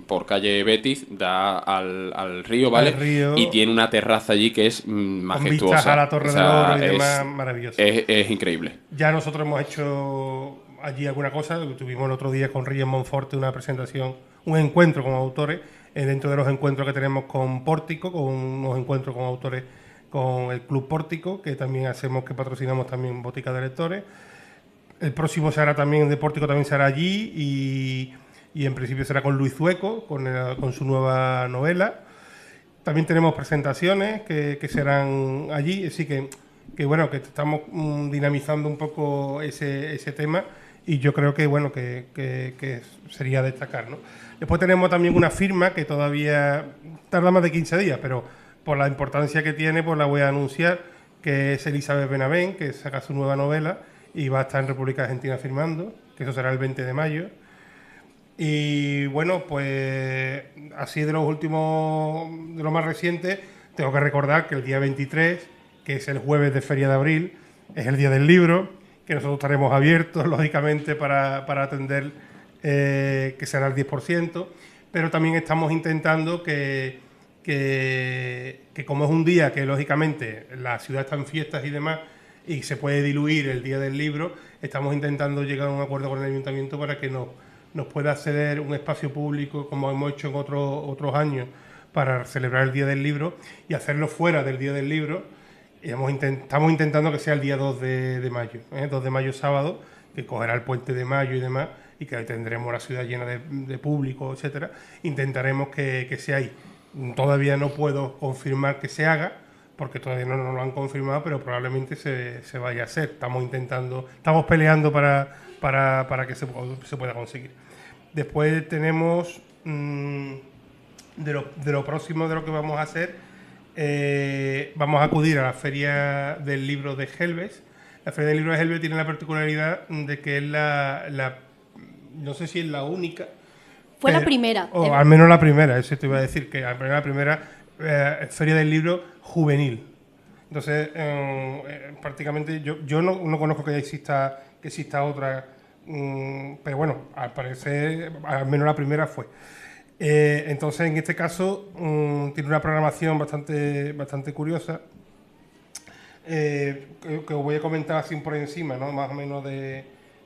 por calle Betis, da al río, ¿vale? Al río. Y tiene una terraza allí que es Con majestuosa. vistas a la Torre O sea, del Oro y es- demás, maravilloso. Es increíble. Ya nosotros hemos hecho allí alguna cosa. Tuvimos el otro día con Reyes Monforte una presentación, un encuentro con autores, dentro de los encuentros que tenemos con Pórtico, con unos encuentros con autores con el Club Pórtico, que también hacemos, que patrocinamos también Botica de Lectores. El próximo se hará también, de Pórtico también será allí y en principio será con Luis Zueco, con su nueva novela. También tenemos presentaciones que serán allí, así que bueno, que estamos dinamizando un poco ese tema y yo creo que bueno que sería destacar, ¿no? Después tenemos también una firma que todavía tarda más de 15 días, pero por la importancia que tiene, pues la voy a anunciar, que es Elizabeth Benavent, que saca su nueva novela y va a estar en República Argentina firmando, que eso será el 20 de mayo. Y bueno, pues así de los últimos, de lo más reciente, tengo que recordar que el día 23, que es el jueves de Feria de Abril, es el día del libro, que nosotros estaremos abiertos, lógicamente, para atender, que será el 10%, pero también estamos intentando que como es un día que, lógicamente, la ciudad está en fiestas y demás, y se puede diluir el día del libro, estamos intentando llegar a un acuerdo con el ayuntamiento para que nos pueda ceder un espacio público, como hemos hecho en otros años, para celebrar el Día del Libro y hacerlo fuera del Día del Libro. Y estamos intentando que sea el día 2 de mayo, 2 de mayo sábado, que cogerá el puente de mayo y demás, y que tendremos la ciudad llena de público, etcétera. Intentaremos que sea ahí. Todavía no puedo confirmar que se haga, porque todavía no nos lo han confirmado, pero probablemente se vaya a hacer. Estamos peleando para que se pueda conseguir. Después tenemos de lo próximo de lo que vamos a hacer, vamos a acudir a la Feria del Libro de Gelbes. La Feria del Libro de Gelbes tiene la particularidad de que es no sé si es la única. Fue la primera. O al menos la primera, eso te iba a decir, que la primera feria del libro juvenil. Entonces, prácticamente yo no conozco que exista otra, pero bueno, al parecer, al menos la primera fue. Entonces, en este caso, tiene una programación bastante curiosa, que os voy a comentar así por encima, ¿no? Más o menos de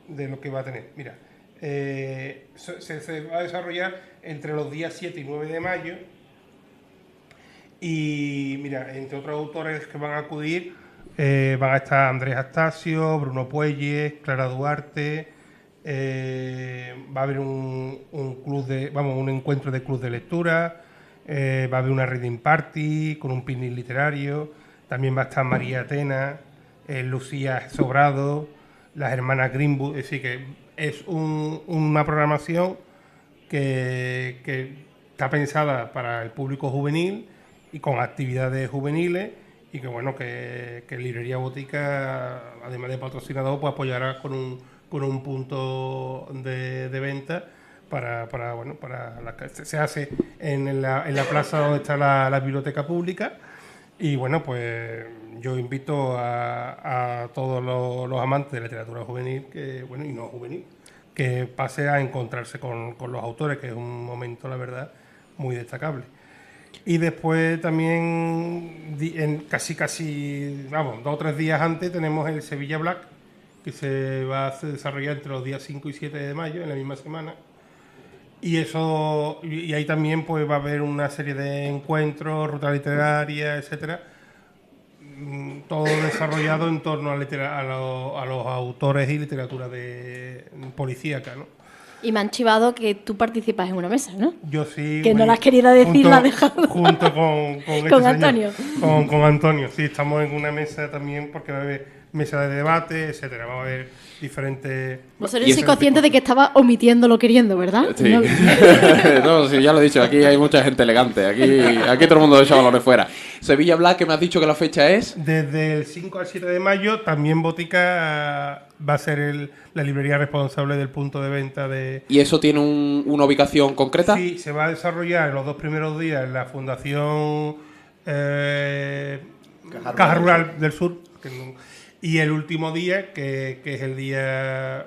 lo que va a tener. Mira, se va a desarrollar entre los días 7 y 9 de mayo. Y mira, entre otros autores que van a acudir, van a estar Andrés Astasio, Bruno Puelles, Clara Duarte. Va a haber un encuentro de club de lectura. Va a haber una reading party con un picnic literario. También va a estar María Atena, Lucía Sobrado, las hermanas Greenwood. Es decir, que es una programación que está pensada para el público juvenil y con actividades juveniles, y que bueno, que Librería Botica, además de patrocinador, pues apoyará con un punto de venta para se hace en la plaza donde está la biblioteca pública. Y bueno, pues yo invito a todos los amantes de la literatura juvenil, y no juvenil, que pase a encontrarse con los autores, que es un momento, la verdad, muy destacable. Y después también, vamos, 2 o 3 días antes, tenemos el Sevilla Black, que se va a desarrollar entre los días 5 y 7 de mayo, en la misma semana. Y ahí también pues va a haber una serie de encuentros, ruta literaria, etcétera, todo desarrollado en torno a los autores y literatura policíaca, ¿no? Y me han chivado que tú participas en una mesa, ¿no? Yo sí. Que no la has querido decir, la has dejado. Junto con con Antonio. Con Antonio, sí, estamos en una mesa también, porque va a haber mesa de debate, etcétera. Va a haber diferentes... Vosotros sois conscientes de que estaba omitiéndolo queriendo, ¿verdad? Sí. No, sí, ya lo he dicho, aquí hay mucha gente elegante, aquí todo el mundo echa balones fuera. Sevilla Black, que me has dicho que la fecha es... Desde el 5 al 7 de mayo, también Botica va a ser la librería responsable del punto de venta de... ¿Y eso tiene una ubicación concreta? Sí, se va a desarrollar en los 2 primeros días en la Fundación Caja Rural del Sur, y el último día, que es el día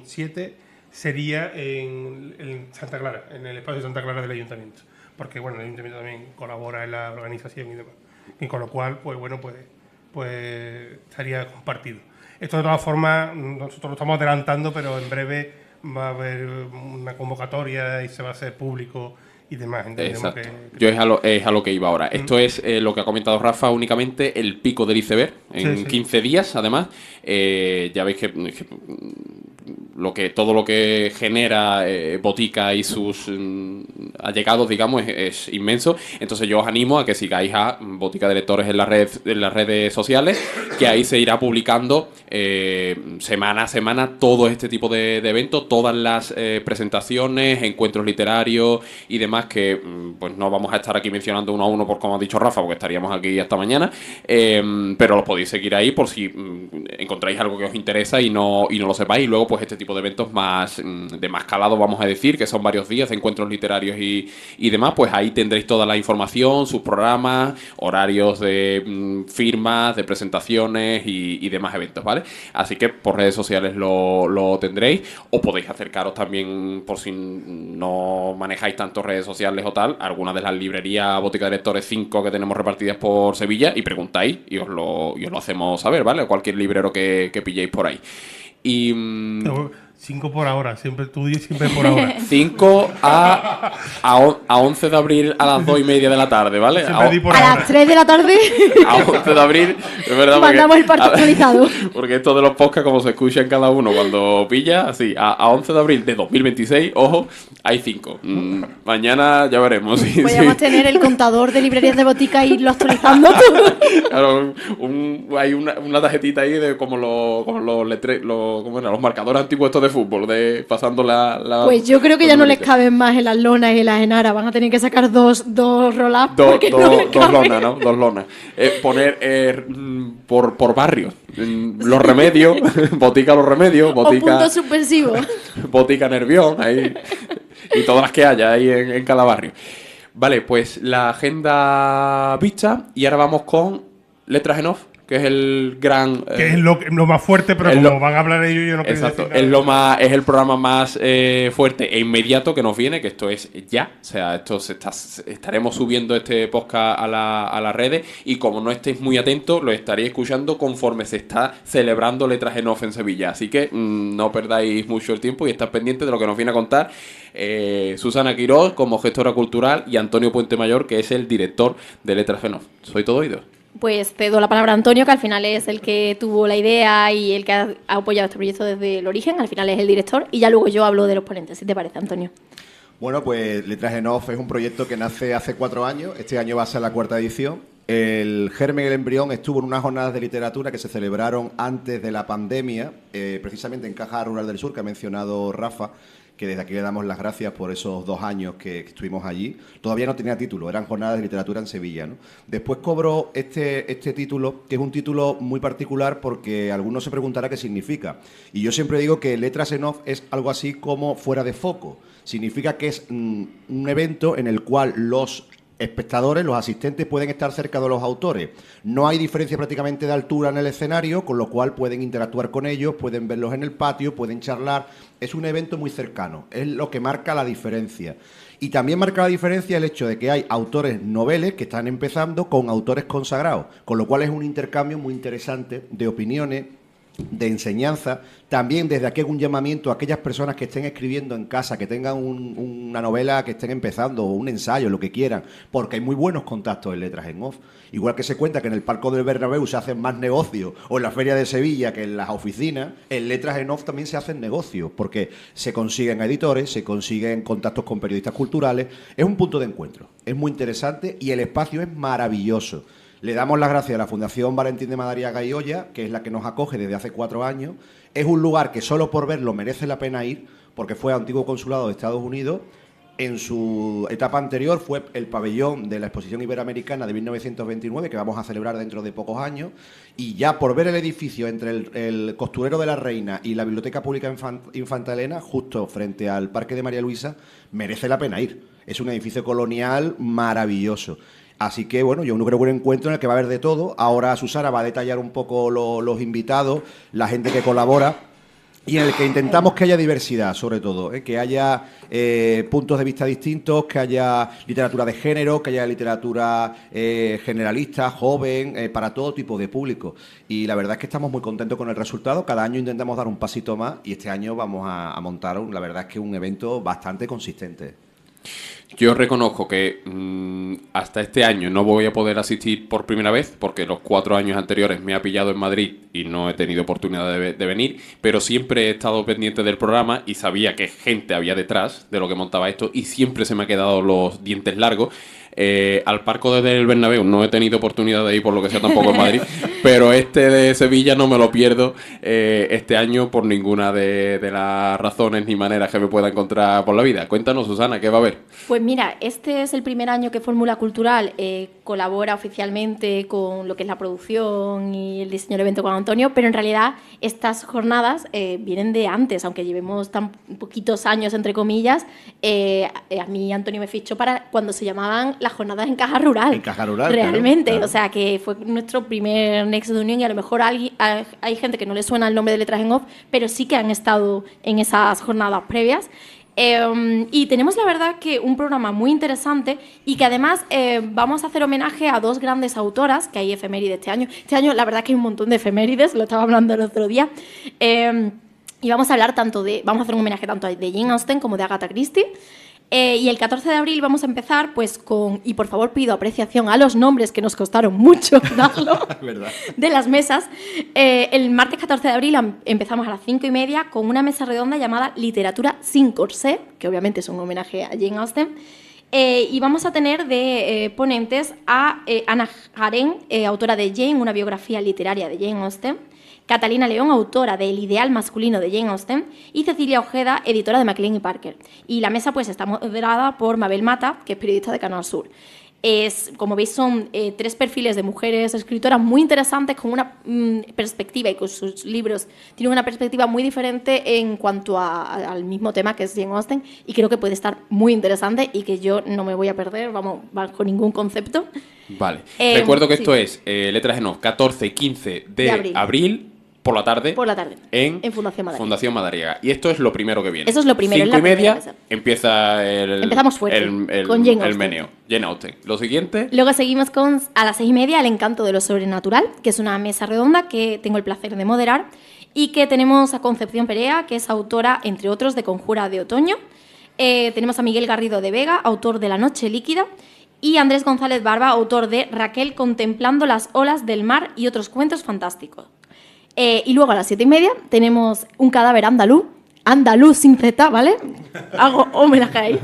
7, sería en Santa Clara, en el espacio de Santa Clara del Ayuntamiento, porque bueno, el Ayuntamiento también colabora en la organización y demás, y con lo cual, pues bueno, pues estaría compartido. Esto de todas formas, nosotros lo estamos adelantando, pero en breve va a haber una convocatoria y se va a hacer público y demás. Exacto. Yo es a lo que iba ahora. Esto es lo que ha comentado Rafa, únicamente el pico del iceberg, en 15 días, además. Ya veis que todo lo que genera Botica y sus allegados, digamos, es inmenso. Entonces yo os animo a que sigáis a Botica de Lectores en las redes sociales, que ahí se irá publicando semana a semana todo este tipo de eventos, todas las presentaciones, encuentros literarios y demás, que pues no vamos a estar aquí mencionando uno a uno, por como ha dicho Rafa, porque estaríamos aquí hasta mañana, pero los podéis seguir ahí por si encontráis algo que os interesa y no lo sepáis. Y luego pues este tipo de eventos de más calado, vamos a decir, que son varios días de encuentros literarios y demás, pues ahí tendréis toda la información, sus programas, horarios de firmas, de presentaciones y demás eventos, ¿vale? Así que por redes sociales lo tendréis, o podéis acercaros también, por si no manejáis tanto redes sociales o tal, a alguna de las librerías Botica de Lectores 5 que tenemos repartidas por Sevilla, y preguntáis y os lo hacemos saber, ¿vale? O cualquier librero que pilléis por ahí. Y 5 por ahora, siempre tú dices siempre por ahora. 5 a 11 de abril a las 2:30 de la tarde, ¿vale? A las 3 de la tarde. A 11 de abril, es verdad. Mandamos el parto actualizado. Porque esto de los podcasts, como se escuchan cada uno cuando pilla, así, a 11 de abril de 2026, ojo, hay 5. Mañana ya veremos. Podríamos tener el contador de librerías de Botica e irlo actualizando todo. Claro, hay una tarjetita ahí de como los marcadores antiguos estos de de fútbol, pasando la Pues yo creo que los ya no les numeritos. caben más en las lonas y en las enaras. Van a tener que sacar dos roll-ups Dos porque no les caben. lonas, ¿no? Dos lonas. Poner por barrios. Los remedios, botica los remedios, O botica, puntos suspensivos. botica Nervión, ahí, y todas las que haya ahí en cada barrio. Vale, pues la agenda vista y ahora vamos con letras en off, que es el gran... Que es lo más fuerte, pero es como lo- van a hablar ellos, yo no quiero Exacto, decir nada. es lo más, es el programa más fuerte e inmediato que nos viene, que esto es ya, o sea, estaremos subiendo este podcast a las redes y como no estéis muy atentos, lo estaréis escuchando conforme se está celebrando Letras en Off en Sevilla, así que no perdáis mucho el tiempo y estad pendientes de lo que nos viene a contar Susana Quiroz como gestora cultural y Antonio Puente Mayor, que es el director de Letras en Off. Soy todo oídos. Pues te doy la palabra a Antonio, que al final es el que tuvo la idea y el que ha apoyado este proyecto desde el origen. Al final es el director y ya luego yo hablo de los ponentes, si te parece, Antonio. Bueno, pues Letras en Off es un proyecto que nace hace 4 años. Este año va a ser la 4ª edición. El germen y el embrión estuvo en unas jornadas de literatura que se celebraron antes de la pandemia, precisamente en Caja Rural del Sur, que ha mencionado Rafa, que desde aquí le damos las gracias por esos 2 años que estuvimos allí. Todavía no tenía título, eran jornadas de literatura en Sevilla, ¿no? Después cobró este título, que es un título muy particular porque algunos se preguntarán qué significa. Y yo siempre digo que Letras en Off es algo así como fuera de foco. Significa que es un evento en el cual los espectadores, los asistentes, pueden estar cerca de los autores. No hay diferencia prácticamente de altura en el escenario, con lo cual pueden interactuar con ellos, pueden verlos en el patio, pueden charlar. Es un evento muy cercano, es lo que marca la diferencia. Y también marca la diferencia el hecho de que hay autores noveles que están empezando con autores consagrados, con lo cual es un intercambio muy interesante de opiniones, de enseñanza. También desde aquí hago un llamamiento a aquellas personas que estén escribiendo en casa, que tengan una novela que estén empezando o un ensayo, lo que quieran, porque hay muy buenos contactos en Letras en Off. Igual que se cuenta que en el Palco del Bernabéu se hacen más negocios o en la Feria de Sevilla que en las oficinas, en Letras en Off también se hacen negocios, porque se consiguen editores, se consiguen contactos con periodistas culturales. Es un punto de encuentro, es muy interesante y el espacio es maravilloso. Le damos las gracias a la Fundación Valentín de Madariaga y Oya, que es la que nos acoge desde hace 4 años. Es un lugar que solo por verlo merece la pena ir, porque fue antiguo consulado de Estados Unidos. En su etapa anterior fue el pabellón de la Exposición Iberoamericana de 1929, que vamos a celebrar dentro de pocos años. Y ya por ver el edificio entre el Costurero de la Reina y la Biblioteca Pública Infanta Elena, justo frente al Parque de María Luisa, merece la pena ir. Es un edificio colonial maravilloso. Así que, bueno, yo creo que un encuentro en el que va a haber de todo. Ahora Susana va a detallar un poco los invitados, la gente que colabora, y en el que intentamos que haya diversidad, sobre todo, que haya puntos de vista distintos, que haya literatura de género, que haya literatura generalista, joven, para todo tipo de público. Y la verdad es que estamos muy contentos con el resultado. Cada año intentamos dar un pasito más y este año vamos a montar, la verdad es que un evento bastante consistente. Yo reconozco que hasta este año no voy a poder asistir por primera vez porque los 4 años anteriores me ha pillado en Madrid y no he tenido oportunidad de venir, pero siempre he estado pendiente del programa y sabía que gente había detrás de lo que montaba esto y siempre se me ha quedado los dientes largos. Al Parco del Bernabéu no he tenido oportunidad de ir por lo que sea tampoco en Madrid, pero este de Sevilla no me lo pierdo este año por ninguna de las razones ni maneras que me pueda encontrar por la vida. Cuéntanos, Susana, ¿qué va a haber? Pues mira, este es el primer año que Fórmula Cultural colabora oficialmente con lo que es la producción y el diseño del evento con Antonio, pero en realidad estas jornadas vienen de antes, aunque llevemos tan poquitos años, entre comillas. A mí Antonio me fichó para cuando se llamaban las jornadas en Caja Rural. En Caja Rural, realmente, claro. O sea, que fue nuestro primer nexo de unión y a lo mejor hay gente que no le suena el nombre de Letras en Off, pero sí que han estado en esas jornadas previas. Y tenemos la verdad que un programa muy interesante y que además vamos a hacer homenaje a 2 grandes autoras, que hay efemérides este año. Este año la verdad que hay un montón de efemérides, lo estaba hablando el otro día. Y vamos a hablar vamos a hacer un homenaje tanto de Jane Austen como de Agatha Christie. Y el 14 de abril vamos a empezar pues con, y por favor pido apreciación a los nombres que nos costaron mucho darlo, de las mesas. El martes 14 de abril empezamos a las 5:30 con una mesa redonda llamada Literatura sin corsé, que obviamente es un homenaje a Jane Austen. Y vamos a tener de ponentes a Ana Jaren, autora de Jane, una biografía literaria de Jane Austen, Catalina León, autora de El ideal masculino de Jane Austen, y Cecilia Ojeda, editora de Maclean y Parker. Y la mesa pues está moderada por Mabel Mata, que es periodista de Canal Sur. Como veis, son 3 perfiles de mujeres escritoras muy interesantes, con una perspectiva, y con sus libros tienen una perspectiva muy diferente en cuanto al mismo tema que es Jane Austen, y creo que puede estar muy interesante y que yo no me voy a perder, vamos, bajo ningún concepto. Vale. Recuerdo que sí. esto es Letras en Off, 14 y 15 de abril. Por la tarde. En Fundación Madariaga. Y esto es lo primero que viene. Eso es lo primero. 5:30 empieza Empezamos fuerte. Con Jane Austen. El meneo. Jane Austen. Lo siguiente. Luego seguimos con, a las 6:30, El encanto de lo sobrenatural, que es una mesa redonda que tengo el placer de moderar. Y que tenemos a Concepción Perea, que es autora, entre otros, de Conjura de Otoño. Tenemos a Miguel Garrido de Vega, autor de La noche líquida. Y Andrés González Barba, autor de Raquel contemplando las olas del mar y otros cuentos fantásticos. Y luego a las 7:30 tenemos Un cadáver andaluz sin Z, ¿vale? Hago homenaje ahí.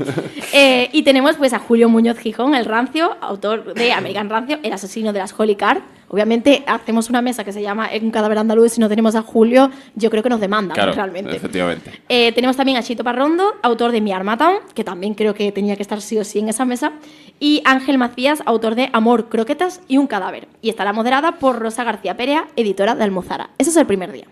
Y tenemos pues a Julio Muñoz Gijón, el rancio, autor de American Rancio, el asesino de las Holy Card. Obviamente hacemos una mesa que se llama Un cadáver andaluz, y si no tenemos a Julio, yo creo que nos demandan, claro, realmente. Efectivamente. Tenemos también a Chito Parrondo, autor de Mi Armatown, que también creo que tenía que estar sí o sí en esa mesa. Y Ángel Macías, autor de Amor, croquetas y un cadáver. Y estará moderada por Rosa García Perea, editora de Almozara. Ese es el primer día.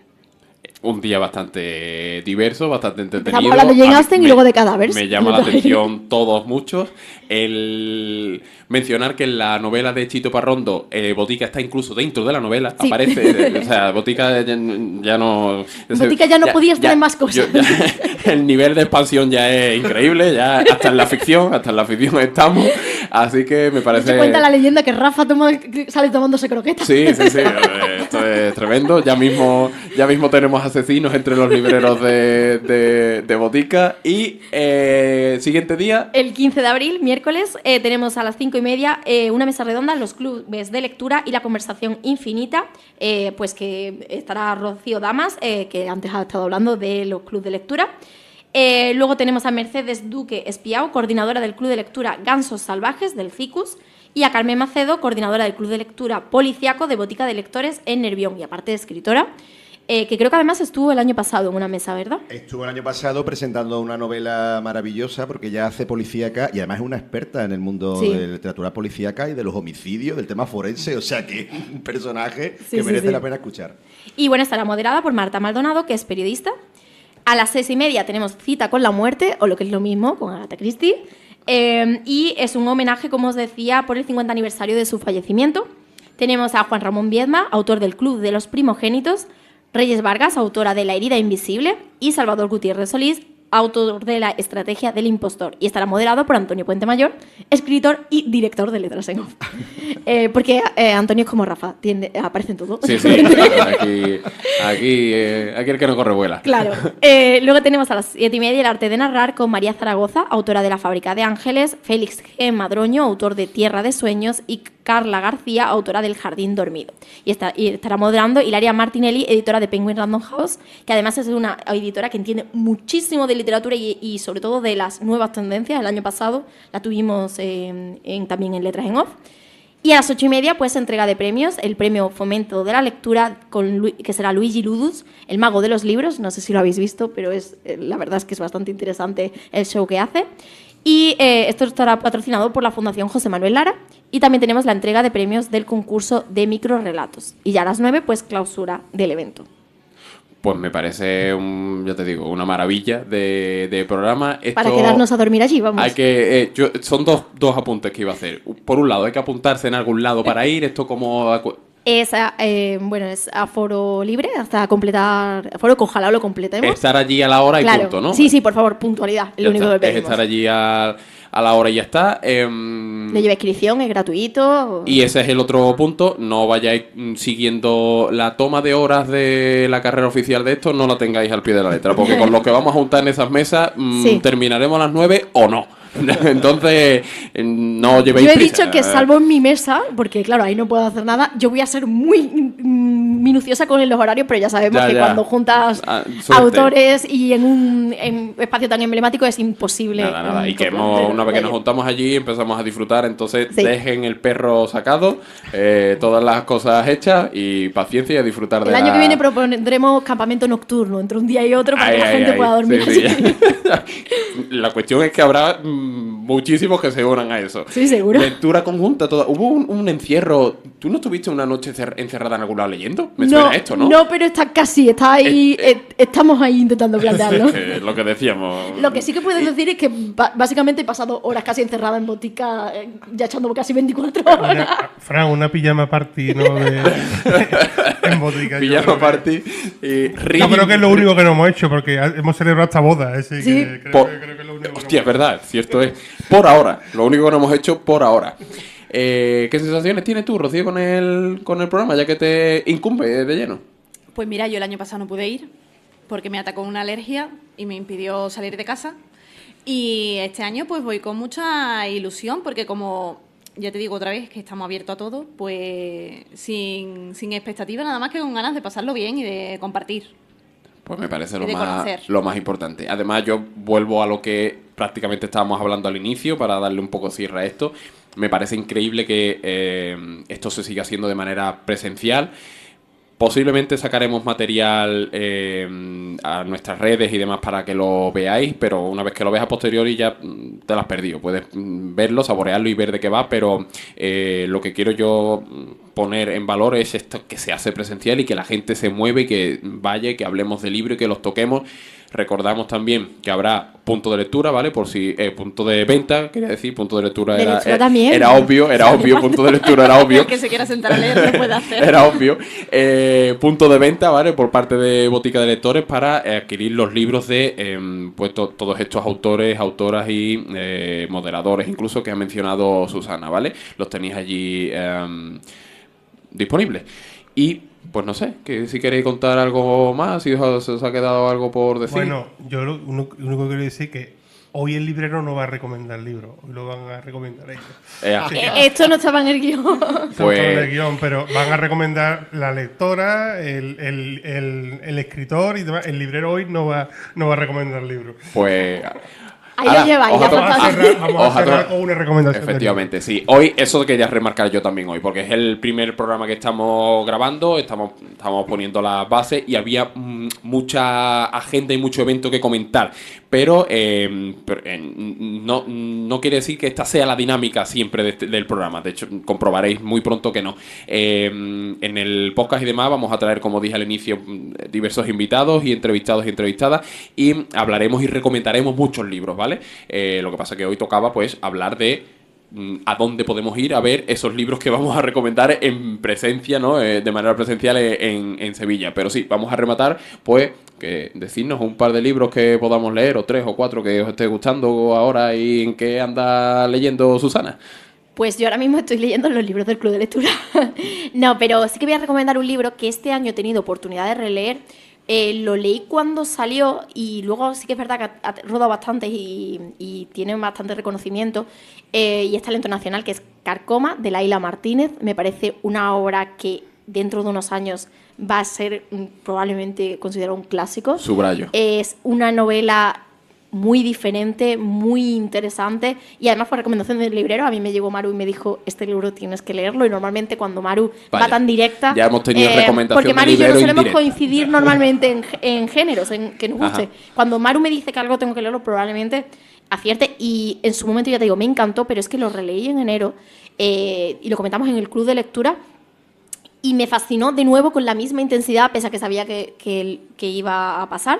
Un día bastante diverso, bastante entretenido. Estamos hablando de Jane Austen y luego de cadáveres. Me llama la atención todos muchos. El mencionar que en la novela de Chito Parrondo, Botica está incluso dentro de la novela. Sí. Aparece, o sea, Botica ya no... Botica ya no podía estar en más cosas. El nivel de expansión ya es increíble, ya hasta en la ficción estamos. Así que me parece... Se cuenta la leyenda que Rafa sale tomándose croquetas. Sí. Esto es tremendo. Ya mismo tenemos asesinos entre los libreros de Botica. Y siguiente día... El 15 de abril, miércoles, tenemos a las 5:30 una mesa redonda en los clubes de lectura y la conversación infinita, pues que estará Rocío Damas, que antes ha estado hablando de los clubes de lectura. Luego tenemos a Mercedes Duque Espiao, coordinadora del Club de Lectura Gansos Salvajes, del CICUS, y a Carmen Macedo, coordinadora del Club de Lectura Policiaco de Botica de Lectores en Nervión, y aparte de escritora, que creo que además estuvo el año pasado en una mesa, ¿verdad? Estuvo el año pasado presentando una novela maravillosa, porque ella hace policíaca y además es una experta en el mundo de la literatura policíaca y de los homicidios, del tema forense, o sea que es un personaje que merece la pena escuchar. Y bueno, estará moderada por Marta Maldonado, que es periodista. A las 6:30 tenemos Cita con la muerte, o lo que es lo mismo, con Agatha Christie. Y es un homenaje, como os decía, por el 50 aniversario de su fallecimiento. Tenemos a Juan Ramón Viedma, autor del Club de los Primogénitos, Reyes Vargas, autora de La herida invisible, y Salvador Gutiérrez Solís, autor de La estrategia del impostor. Y estará moderado por Antonio Puente Mayor, escritor y director de Letras en Off. Porque Antonio es como Rafa, aparece en todo. Sí. Aquí el que no corre vuela. Claro. Luego tenemos a las 7:30 El arte de narrar con María Zaragoza, autora de La fábrica de ángeles, Félix G. Madroño, autor de Tierra de sueños, y Carla García, autora del Jardín dormido. Y estará moderando Hilaria Martinelli, editora de Penguin Random House, que además es una editora que entiende muchísimo de literatura y sobre todo de las nuevas tendencias. El año pasado la tuvimos también en Letras en Off. Y a las 8:30, pues, entrega de premios, el premio Fomento de la Lectura, que será Luigi Ludus, el mago de los libros. No sé si lo habéis visto, pero la verdad es que es bastante interesante el show que hace. Y esto estará patrocinado por la Fundación José Manuel Lara. Y también tenemos la entrega de premios del concurso de microrelatos. Y ya a las 9, pues, clausura del evento. Pues me parece, ya te digo, una maravilla de programa. Esto, para quedarnos a dormir allí, vamos. Hay que, son dos apuntes que iba a hacer. Por un lado, hay que apuntarse en algún lado para ir. Esto como... Es aforo libre hasta completar aforo, que ojalá lo completemos. Estar allí a la hora y punto, ¿no? Sí, por favor, puntualidad, es lo único que pedimos. Es estar allí a la hora y ya está. Le lleva inscripción, es gratuito. Y ese es el otro punto. No vayáis siguiendo la toma de horas de la carrera oficial de esto, no la tengáis al pie de la letra, porque con lo que vamos a juntar en esas mesas, terminaremos a las 9 o no. Entonces, no llevéis prisa. Yo he dicho que salvo en mi mesa, porque claro, ahí no puedo hacer nada, yo voy a ser muy minuciosa con los horarios, pero ya sabemos Ya, que ya. cuando juntas Suerte. autores y en un espacio tan emblemático es imposible. Nada. Y que una vez que nos juntamos allí empezamos a disfrutar, entonces Sí. dejen el perro sacado, todas las cosas hechas y paciencia y a disfrutar de El año que viene propondremos campamento nocturno entre un día y otro para que la gente pueda dormir Sí, así. sí. La cuestión es que habrá muchísimos que se unan a eso. Sí, seguro. Lectura conjunta, toda. Hubo un encierro. ¿Tú no estuviste una noche encerrada en algún lado leyendo? Me suena esto, ¿no? No, pero está casi, está ahí, estamos ahí intentando plantearlo. Lo que decíamos. Lo que sí que puedo decir es que básicamente he pasado horas casi encerrada en botica, ya echando casi 24 horas. Fran, una pijama party, ¿no? En botica. Pijama party. Yo creo que es lo único que no hemos hecho, porque hemos celebrado esta boda. Así Sí. que creo que es lo único que Hostia, es no hemos verdad, cierto es. Por ahora, lo único que no hemos hecho por ahora. ¿Qué sensaciones tienes tú, Rocío, con el programa, ya que te incumbe de lleno? Pues mira, yo el año pasado no pude ir porque me atacó una alergia y me impidió salir de casa. Y este año pues voy con mucha ilusión porque como ya te digo otra vez que estamos abiertos a todo, pues sin expectativa nada más que con ganas de pasarlo bien y de compartir. Pues me parece Y de conocer. lo más importante. Además, yo vuelvo a lo que prácticamente estábamos hablando al inicio para darle un poco cierre a esto. Me parece increíble que esto se siga haciendo de manera presencial. Posiblemente sacaremos material a nuestras redes y demás para que lo veáis, pero una vez que lo veas a posteriori ya te lo has perdido. Puedes verlo, saborearlo y ver de qué va, pero lo que quiero yo poner en valor es esto, que se hace presencial y que la gente se mueve y que vaya, que hablemos de libro y que los toquemos. Recordamos también que habrá punto de lectura, ¿vale? Por si punto de venta, quería decir, punto de lectura De lectura también. era obvio, punto de lectura era obvio. El que se quiera sentar a leer lo puede hacer. Era obvio. Punto de venta, ¿vale? Por parte de Botica de Lectores para adquirir los libros de pues todos estos autores, autoras y moderadores, incluso que ha mencionado Susana, ¿vale? Los tenéis allí disponibles. Y pues no sé, que si queréis contar algo más, si os ha quedado algo por decir. Bueno, yo lo único que quiero decir es que hoy el librero no va a recomendar libros, hoy lo van a recomendar ellos. Esto no estaba en el guión. Pues- No está en el guión, pero van a recomendar la lectora, el escritor y demás. El librero hoy no va a recomendar libros. Pues Ahí ahora, lo lleváis, os ya ha tocado- falta- Vamos a Ojalá. cerrar con una recomendación. Efectivamente, sí. Hoy, eso quería remarcar yo también hoy, porque es el primer programa que estamos grabando, estamos poniendo las bases y había mucha agenda y mucho evento que comentar. Pero no quiere decir que esta sea la dinámica siempre del programa. De hecho, comprobaréis muy pronto que no. En el podcast y demás vamos a traer, como dije al inicio, diversos invitados y entrevistados y entrevistadas y hablaremos y recomendaremos muchos libros, ¿vale? Lo que pasa que hoy tocaba pues hablar de a dónde podemos ir a ver esos libros que vamos a recomendar en presencia, ¿no? De manera presencial en Sevilla. Pero sí, vamos a rematar, pues, que decirnos un par de libros que podamos leer, o 3 o 4 que os esté gustando ahora y en qué anda leyendo Susana. Pues yo ahora mismo estoy leyendo los libros del Club de Lectura. No, pero sí que voy a recomendar un libro que este año he tenido oportunidad de releer. Lo leí cuando salió y luego sí que es verdad que ha rodado bastante y tiene bastante reconocimiento. Y es talento nacional, que es Carcoma, de Laila Martínez. Me parece una obra que dentro de unos años va a ser probablemente considerado un clásico. Subrayo. Es una novela muy diferente, muy interesante y además por recomendación del librero. A mí me llegó Maru y me dijo, este libro tienes que leerlo, y normalmente cuando Maru Vaya, va tan directa, ya hemos tenido recomendación porque del Maru y yo no librero solemos indirecta. coincidir normalmente en géneros, en que nos guste. Ajá. Cuando Maru me dice que algo tengo que leerlo, probablemente acierte, y en su momento ya te digo, me encantó, pero es que lo releí en enero y lo comentamos en el Club de Lectura y me fascinó de nuevo con la misma intensidad, pese a que sabía que iba a pasar.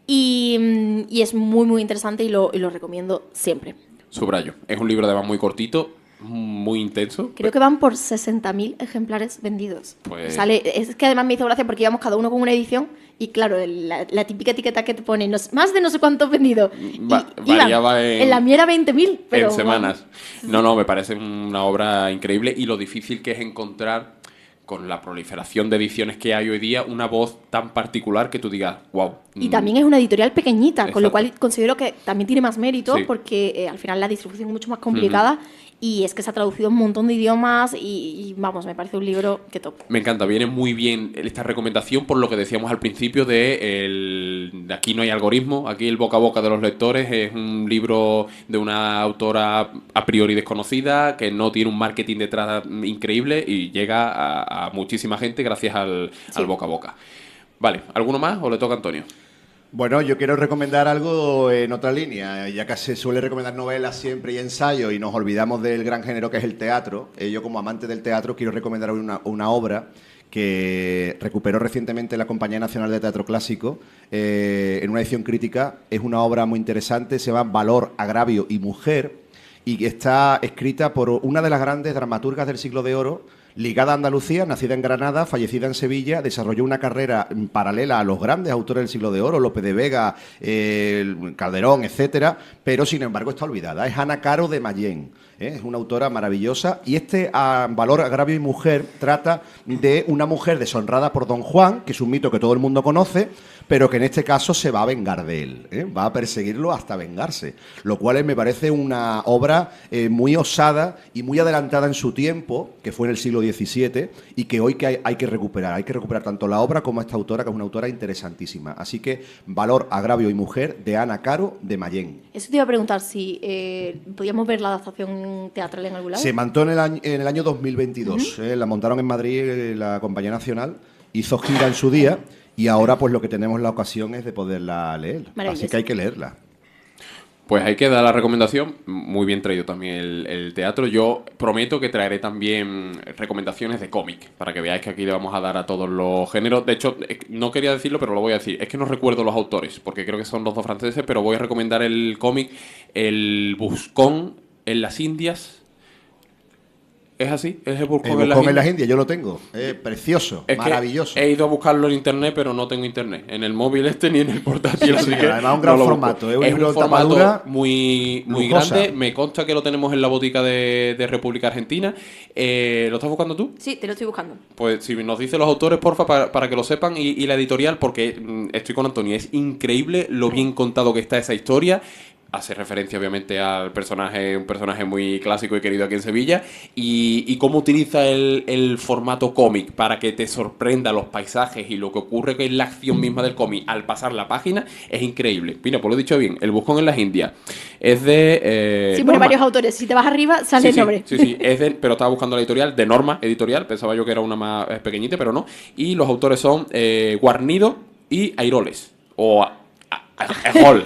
Y es muy, muy interesante y lo recomiendo siempre. Subrayo. Es un libro además muy cortito, muy intenso. Creo que van por 60.000 ejemplares vendidos. Pues- Es que además me hizo gracia porque íbamos cada uno con una edición y claro, la típica etiqueta que te pone más de no sé cuántos vendidos. Variaba en la mía era 20.000, pero... en semanas. No, me parece una obra increíble y lo difícil que es encontrar, con la proliferación de ediciones que hay hoy día, una voz tan particular que tú digas, wow. Y también es una editorial pequeñita, con lo Exacto. cual considero que también tiene más mérito Sí. porque al final la distribución es mucho más complicada y es que se ha traducido un montón de idiomas y vamos, me parece un libro que top. Me encanta, viene muy bien esta recomendación por lo que decíamos al principio de aquí no hay algoritmo, aquí el boca a boca de los lectores es un libro de una autora a priori desconocida que no tiene un marketing detrás increíble y llega a muchísima gente gracias al boca a boca. Vale, ¿alguno más o le toca a Antonio? Bueno, yo quiero recomendar algo en otra línea, ya que se suele recomendar novelas siempre y ensayos y nos olvidamos del gran género que es el teatro. Yo como amante del teatro quiero recomendar una obra que recuperó recientemente la Compañía Nacional de Teatro Clásico en una edición crítica. Es una obra muy interesante, se llama Valor, Agravio y Mujer y está escrita por una de las grandes dramaturgas del siglo de oro, ligada a Andalucía, nacida en Granada, fallecida en Sevilla, desarrolló una carrera paralela a los grandes autores del siglo de oro, Lope de Vega, Calderón, etcétera, pero sin embargo está olvidada. Es Ana Caro de Mayén, es una autora maravillosa y Valor, Agravio y Mujer trata de una mujer deshonrada por Don Juan, que es un mito que todo el mundo conoce, pero que en este caso se va a vengar de él, va a perseguirlo hasta vengarse, lo cual me parece una obra muy osada y muy adelantada en su tiempo, que fue en el siglo XVII, y que hoy hay que recuperar tanto la obra como a esta autora, que es una autora interesantísima. Así que Valor, Agravio y Mujer, de Ana Caro de Mayén. Eso te iba a preguntar, si podíamos ver la adaptación teatral en algún lado. Se montó en el año 2022, la montaron en Madrid la Compañía Nacional, hizo gira en su día, y ahora pues lo que tenemos la ocasión es de poderla leer. Así que hay que leerla. Pues hay que dar la recomendación. Muy bien traído también el teatro. Yo prometo que traeré también recomendaciones de cómic, para que veáis que aquí le vamos a dar a todos los géneros. De hecho, no quería decirlo, pero lo voy a decir. Es que no recuerdo los autores, porque creo que son los dos franceses, pero voy a recomendar el cómic El Buscón en las Indias. ¿Es así? ¿Es el Buscón en las Indias? Yo lo tengo. Precioso, maravilloso. He ido a buscarlo en internet, pero no tengo internet. En el móvil ni en el portátil. Sí, además un gran formato. Es un formato muy grande. Me consta que lo tenemos en la botica de República Argentina. ¿Lo estás buscando tú? Sí, te lo estoy buscando. Pues si nos dice los autores, porfa, para que lo sepan, y la editorial, porque estoy con Antonio. Es increíble lo bien contado que está esa historia. Hace referencia obviamente al personaje, un personaje muy clásico y querido aquí en Sevilla, y cómo utiliza el formato cómic para que te sorprenda los paisajes y lo que ocurre que es la acción misma del cómic al pasar la página, es increíble. Mira, pues lo he dicho bien, El Buscón en las Indias. Es de... sí, pone varios autores. Si te vas arriba, sale el nombre. Sí, es de, pero estaba buscando la editorial, de Norma Editorial, pensaba yo que era una más pequeñita, pero no. Y los autores son Guarnido y Airoles, o... Ejol.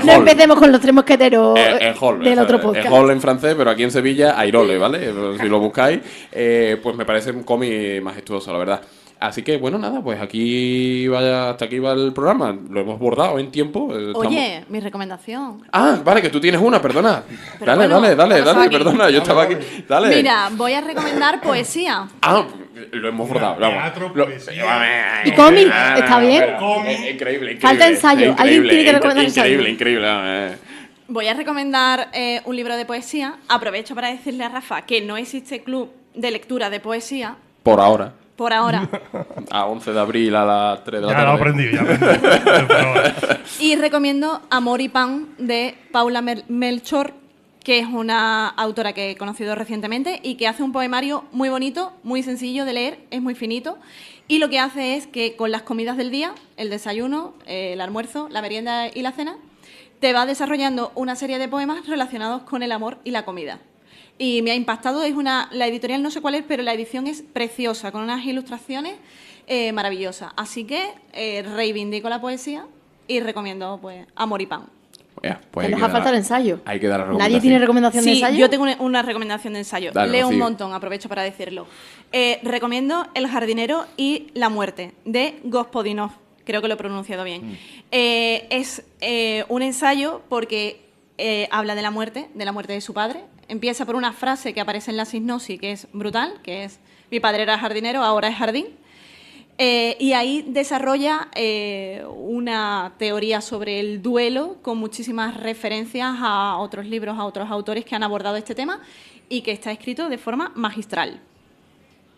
No empecemos con los tres mosqueteros del otro podcast. Ejol en francés, pero aquí en Sevilla, Airole, ¿vale? Si lo buscáis, pues me parece un cómic majestuoso, la verdad. Así que, bueno, nada, pues hasta aquí va el programa. Lo hemos bordado en tiempo. Oye, mi recomendación. Ah, vale, que tú tienes una, perdona. Pero dale, bueno, dale, perdona, yo estaba aquí. Dale. Mira, voy a recomendar poesía. Ah, lo hemos bordado. Teatro, poesía. ¿Y cómic? ¿Está bien? Increíble. Falta ensayo. Alguien tiene que recomendar ensayo. Increíble. Voy a recomendar un libro de poesía. Aprovecho para decirle a Rafa que no existe club de lectura de poesía. Por ahora. A 11 de abril a las 3 de la tarde. Ya lo aprendí. Y recomiendo Amor y Pan de Paula Melchor, que es una autora que he conocido recientemente y que hace un poemario muy bonito, muy sencillo de leer, es muy finito. Y lo que hace es que con las comidas del día, el desayuno, el almuerzo, la merienda y la cena, te va desarrollando una serie de poemas relacionados con el amor y la comida. Y me ha impactado, la editorial no sé cuál es, pero la edición es preciosa, con unas ilustraciones maravillosas. Así que reivindico la poesía y recomiendo pues Amor y Pan. Pues nos ha faltado el ensayo. Hay que dar la recomendación. ¿Nadie tiene recomendación de ensayo? Sí, yo tengo una recomendación de ensayo. Dale, Leo un Rocío. montón, aprovecho para decirlo. Recomiendo El jardinero y la muerte, de Gospodinov. Creo que lo he pronunciado bien. Es un ensayo porque habla de la muerte de su padre. Empieza por una frase que aparece en la sinopsis que es brutal, que es: mi padre era jardinero, ahora es jardín. Y ahí desarrolla una teoría sobre el duelo con muchísimas referencias a otros libros, a otros autores que han abordado este tema y que está escrito de forma magistral.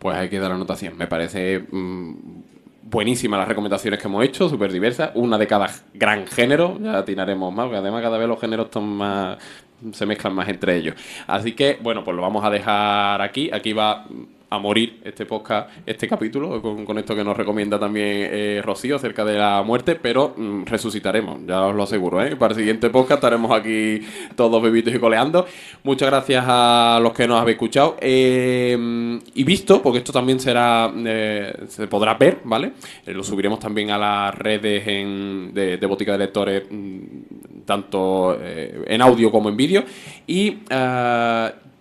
Pues hay que dar anotación. Me parece buenísimas las recomendaciones que hemos hecho, súper diversas, una de cada gran género, ya atinaremos más, porque además cada vez los géneros están se mezclan más entre ellos. Así que, bueno, pues lo vamos a dejar aquí. Aquí va a morir este podcast, este capítulo, con esto que nos recomienda también Rocío acerca de la muerte, pero resucitaremos, ya os lo aseguro, ¿eh? Para el siguiente podcast estaremos aquí todos bebitos y coleando. Muchas gracias a los que nos habéis escuchado y visto, porque esto también será se podrá ver, ¿vale? Lo subiremos también a las redes de Botica de Lectores, tanto en audio como en vídeo, y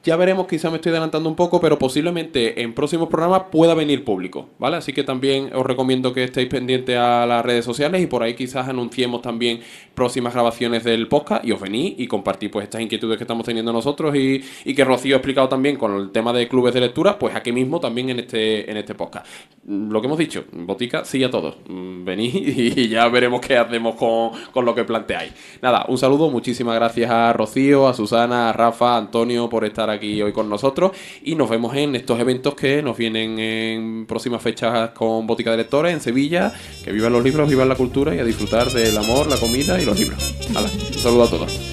ya veremos, quizá me estoy adelantando un poco, pero posiblemente en próximos programas pueda venir público, ¿vale? Así que también os recomiendo que estéis pendientes a las redes sociales y por ahí quizás anunciemos también próximas grabaciones del podcast y os venís y compartís pues estas inquietudes que estamos teniendo nosotros y que Rocío ha explicado también con el tema de clubes de lectura, pues aquí mismo también en este podcast. Lo que hemos dicho, Botica, sí a todos. Venís y ya veremos qué hacemos con lo que planteáis. Nada, un saludo, muchísimas gracias a Rocío, a Susana, a Rafa, a Antonio por estar aquí hoy con nosotros y nos vemos en estos eventos que nos vienen en próximas fechas con Botica de Lectores en Sevilla. Que vivan los libros, vivan la cultura y a disfrutar del amor, la comida y los libros. Hala, un saludo a todos.